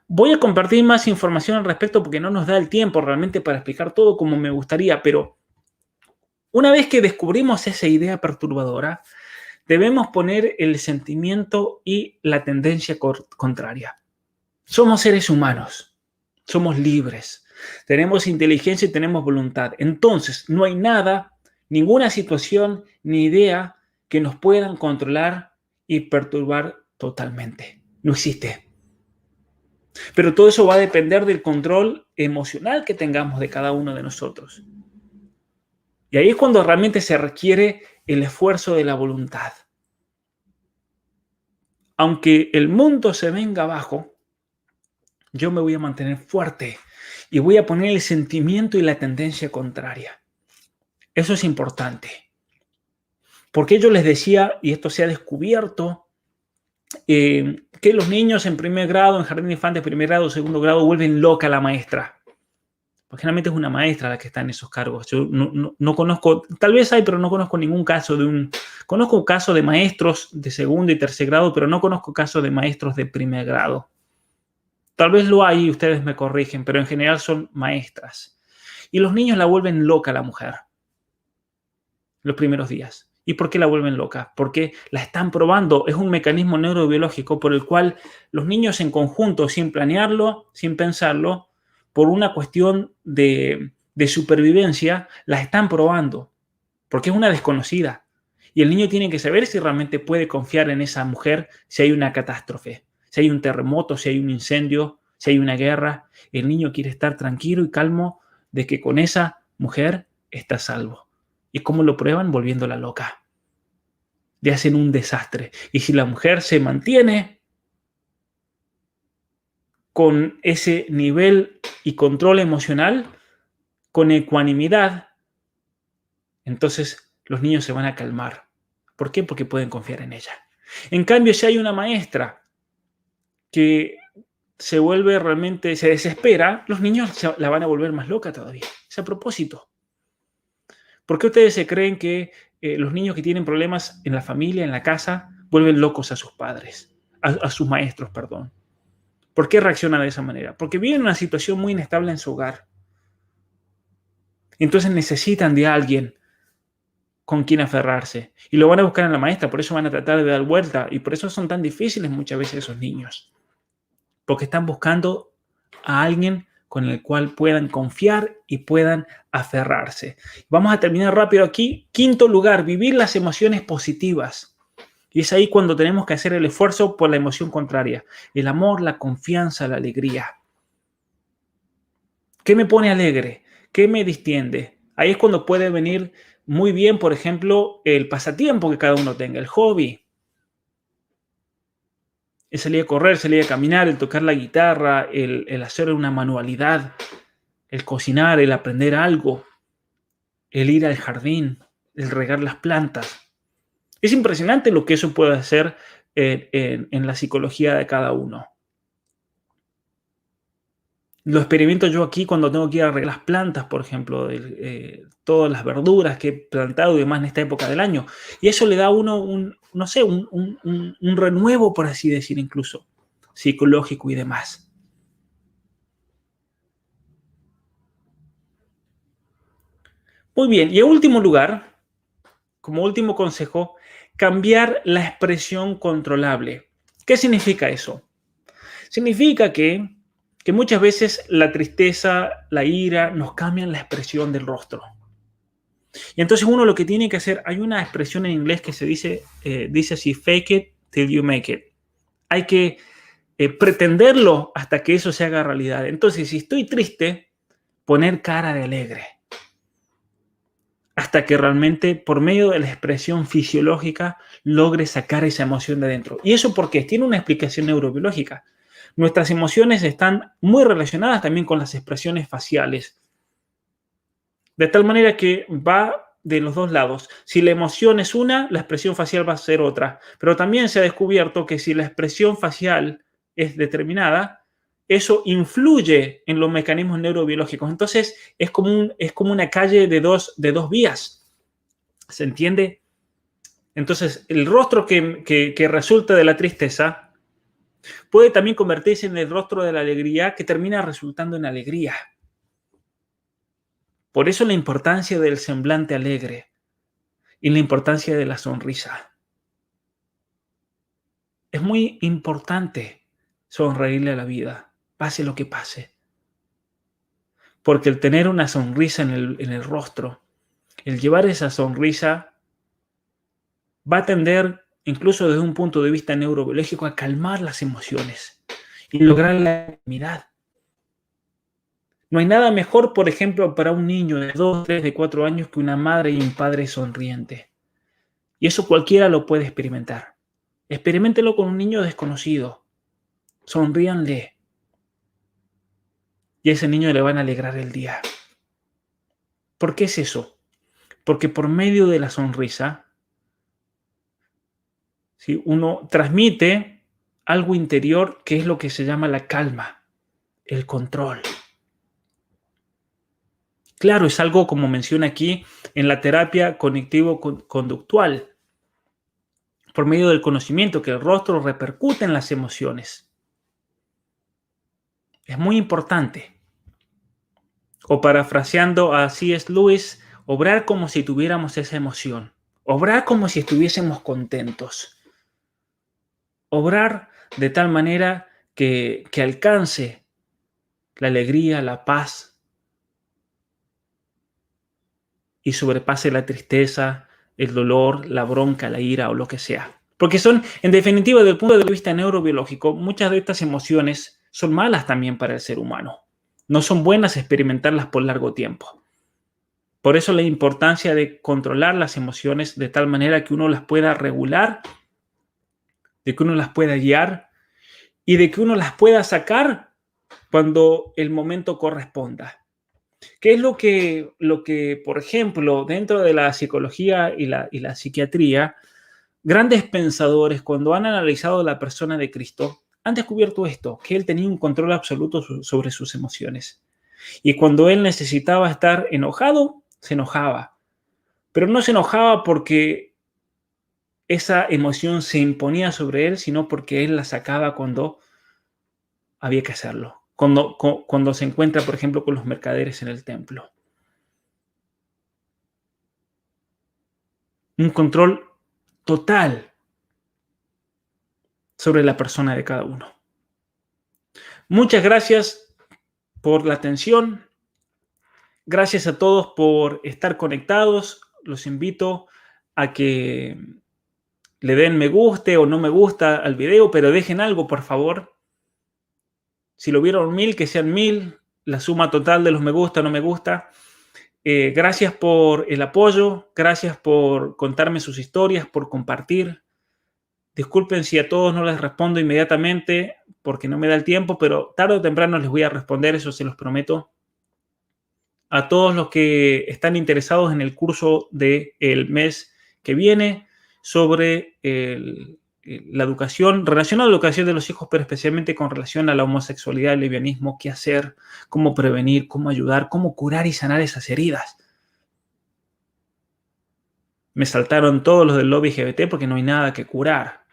Voy a compartir más información al respecto porque no nos da el tiempo realmente para explicar todo como me gustaría, pero una vez que descubrimos esa idea perturbadora, debemos poner el sentimiento y la tendencia contraria. Somos seres humanos, somos libres, tenemos inteligencia y tenemos voluntad. Entonces, no hay nada, ninguna situación ni idea que nos puedan controlar y perturbar totalmente. No existe. Pero todo eso va a depender del control emocional que tengamos de cada uno de nosotros. Y ahí es cuando realmente se requiere el esfuerzo de la voluntad. Aunque el mundo se venga abajo, yo me voy a mantener fuerte y voy a poner el sentimiento y la tendencia contraria. Eso es importante. Porque yo les decía, y esto se ha descubierto, que los niños en primer grado, en jardín de infantes, primer grado, segundo grado, vuelven loca a la maestra. Porque generalmente es una maestra la que está en esos cargos. Yo no conozco, tal vez hay, pero no conozco ningún caso conozco un caso de maestros de segundo y tercer grado, pero no conozco casos de maestros de primer grado. Tal vez lo hay y ustedes me corrigen, pero en general son maestras. Y los niños la vuelven loca a la mujer los primeros días. ¿Y por qué la vuelven loca? Porque la están probando. Es un mecanismo neurobiológico por el cual los niños en conjunto, sin planearlo, sin pensarlo, por una cuestión de supervivencia, la están probando. Porque es una desconocida. Y el niño tiene que saber si realmente puede confiar en esa mujer si hay una catástrofe, si hay un terremoto, si hay un incendio, si hay una guerra. El niño quiere estar tranquilo y calmo de que con esa mujer está a salvo. ¿Y cómo lo prueban? Volviéndola loca. Le hacen un desastre. Y si la mujer se mantiene con ese nivel y control emocional, con ecuanimidad, entonces los niños se van a calmar. ¿Por qué? Porque pueden confiar en ella. En cambio, si hay una maestra que se vuelve realmente, se desespera, los niños la van a volver más loca todavía. Es a propósito. ¿Por qué ustedes se creen que los niños que tienen problemas en la familia, en la casa, vuelven locos a sus padres, a sus maestros, perdón? ¿Por qué reaccionan de esa manera? Porque viven una situación muy inestable en su hogar. Entonces necesitan de alguien con quien aferrarse. Y lo van a buscar en la maestra, por eso van a tratar de dar vuelta. Y por eso son tan difíciles muchas veces esos niños. Porque están buscando a alguien con el cual puedan confiar y puedan aferrarse. Vamos a terminar rápido aquí. Quinto lugar, vivir las emociones positivas. Y es ahí cuando tenemos que hacer el esfuerzo por la emoción contraria. El amor, la confianza, la alegría. ¿Qué me pone alegre? ¿Qué me distiende? Ahí es cuando puede venir muy bien, por ejemplo, el pasatiempo que cada uno tenga, el hobby. El salir a correr, salir a caminar, el tocar la guitarra, el hacer una manualidad, el cocinar, el aprender algo, el ir al jardín, el regar las plantas. Es impresionante lo que eso puede hacer en la psicología de cada uno. Lo experimento yo aquí cuando tengo que ir a regar las plantas, por ejemplo, todas las verduras que he plantado y demás en esta época del año. Y eso le da a uno no sé, un renuevo, por así decir, incluso psicológico y demás. Muy bien, y en último lugar, como último consejo, cambiar la expresión controlable. ¿Qué significa eso? Significa que muchas veces la tristeza, la ira, nos cambian la expresión del rostro. Y entonces uno lo que tiene que hacer, hay una expresión en inglés que se dice así, fake it till you make it. Hay que pretenderlo hasta que eso se haga realidad. Entonces, si estoy triste, poner cara de alegre. Hasta que realmente, por medio de la expresión fisiológica, logre sacar esa emoción de adentro. ¿Y eso por qué? Tiene una explicación neurobiológica. Nuestras emociones están muy relacionadas también con las expresiones faciales. De tal manera que va de los dos lados. Si la emoción es una, la expresión facial va a ser otra. Pero también se ha descubierto que si la expresión facial es determinada, eso influye en los mecanismos neurobiológicos. Entonces, es como una calle de dos vías. ¿Se entiende? Entonces, el rostro que resulta de la tristeza puede también convertirse en el rostro de la alegría, que termina resultando en alegría. Por eso la importancia del semblante alegre y la importancia de la sonrisa. Es muy importante sonreírle a la vida, pase lo que pase. Porque el tener una sonrisa en el rostro, el llevar esa sonrisa, va a tender, incluso desde un punto de vista neurobiológico, a calmar las emociones y lograr la equanimidad. No hay nada mejor, por ejemplo, para un niño de 2, 3, de 4 años que una madre y un padre sonriente. Y eso cualquiera lo puede experimentar. Experiméntelo con un niño desconocido. Sonríanle. Y a ese niño le van a alegrar el día. ¿Por qué es eso? Porque por medio de la sonrisa, ¿sí?, uno transmite algo interior que es lo que se llama la calma, el control. Claro, es algo como menciona aquí en la terapia cognitivo-conductual, por medio del conocimiento que el rostro repercute en las emociones. Es muy importante. O parafraseando a C.S. Lewis, obrar como si tuviéramos esa emoción. Obrar como si estuviésemos contentos. Obrar de tal manera que alcance la alegría, la paz y sobrepase la tristeza, el dolor, la bronca, la ira o lo que sea. Porque son, en definitiva, desde el punto de vista neurobiológico, muchas de estas emociones son malas también para el ser humano. No son buenas experimentarlas por largo tiempo. Por eso la importancia de controlar las emociones de tal manera que uno las pueda regular, de que uno las pueda guiar y de que uno las pueda sacar cuando el momento corresponda. ¿Qué es lo que, por ejemplo, dentro de la psicología y la psiquiatría, grandes pensadores, cuando han analizado la persona de Cristo, han descubierto esto, que él tenía un control absoluto sobre sus emociones. Y cuando él necesitaba estar enojado, se enojaba. Pero no se enojaba porque esa emoción se imponía sobre él, sino porque él la sacaba cuando había que hacerlo. Cuando se encuentra, por ejemplo, con los mercaderes en el templo. Un control total sobre la persona de cada uno. Muchas gracias por la atención. Gracias a todos por estar conectados. Los invito a que le den me guste o no me gusta al video, pero dejen algo, por favor. Si lo vieron 1000, que sean 1000. La suma total de los me gusta, no me gusta. Gracias por el apoyo. Gracias por contarme sus historias, por compartir. Disculpen si a todos no les respondo inmediatamente porque no me da el tiempo, pero tarde o temprano les voy a responder, eso se los prometo. A todos los que están interesados en el curso del mes que viene sobre la educación, relacionada a la educación de los hijos, pero especialmente con relación a la homosexualidad, el lesbianismo, qué hacer, cómo prevenir, cómo ayudar, cómo curar y sanar esas heridas. Me saltaron todos los del lobby LGBT porque no hay nada que curar.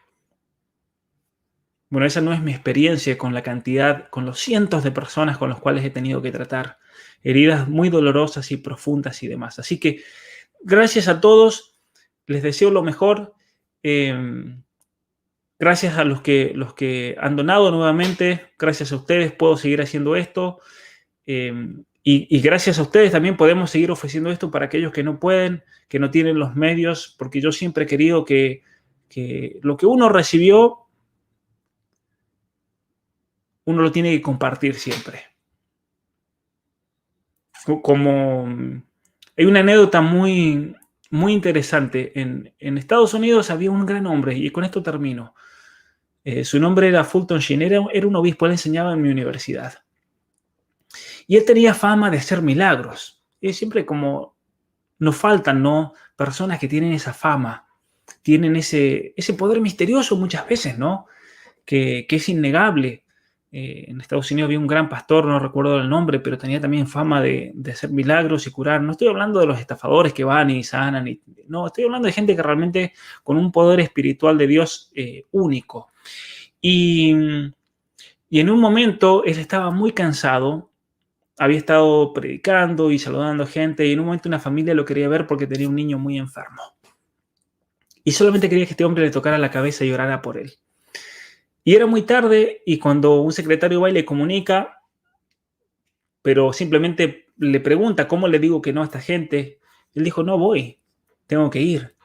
Bueno, esa no es mi experiencia con la cantidad, con los cientos de personas con los cuales he tenido que tratar. Heridas muy dolorosas y profundas y demás. Así que gracias a todos. Les deseo lo mejor. Gracias a los que han donado nuevamente. Gracias a ustedes puedo seguir haciendo esto. Y gracias a ustedes también podemos seguir ofreciendo esto para aquellos que no pueden, que no tienen los medios, porque yo siempre he querido que lo que uno recibió, uno lo tiene que compartir siempre. Como hay una anécdota muy, muy interesante. En Estados Unidos había un gran hombre, y con esto termino. Su nombre era Fulton Sheen, era un obispo, él enseñaba en mi universidad. Y él tenía fama de hacer milagros. Y siempre como nos faltan, ¿no?, personas que tienen esa fama, tienen ese poder misterioso muchas veces, ¿no?, que es innegable. En Estados Unidos había un gran pastor, no recuerdo el nombre, pero tenía también fama de hacer milagros y curar. No estoy hablando de los estafadores que van y sanan. No, estoy hablando de gente que realmente con un poder espiritual de Dios único. Y en un momento él estaba muy cansado, había estado predicando y saludando a gente, y en un momento una familia lo quería ver porque tenía un niño muy enfermo. Y solamente quería que este hombre le tocara la cabeza y orara por él. Y era muy tarde, y cuando un secretario va y le comunica, pero simplemente le pregunta, ¿cómo le digo que no a esta gente? Él dijo, no voy, tengo que ir.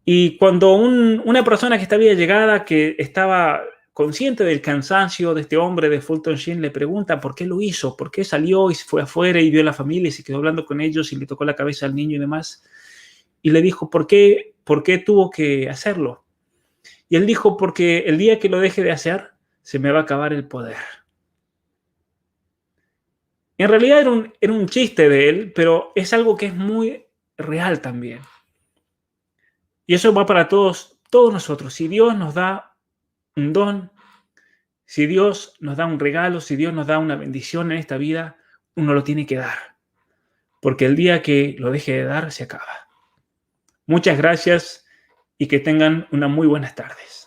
Y cuando una persona que estaba llegada, que estaba consciente del cansancio de este hombre, de Fulton Sheen, le pregunta por qué lo hizo, por qué salió y se fue afuera y vio a la familia y se quedó hablando con ellos y le tocó la cabeza al niño y demás. Y le dijo, ¿por qué tuvo que hacerlo? Y él dijo, porque el día que lo deje de hacer, se me va a acabar el poder. En realidad era un chiste de él, pero es algo que es muy real también. Y eso va para todos nosotros. Si Dios nos da un don, si Dios nos da un regalo, si Dios nos da una bendición en esta vida, uno lo tiene que dar. Porque el día que lo deje de dar, se acaba. Muchas gracias y que tengan unas muy buenas tardes.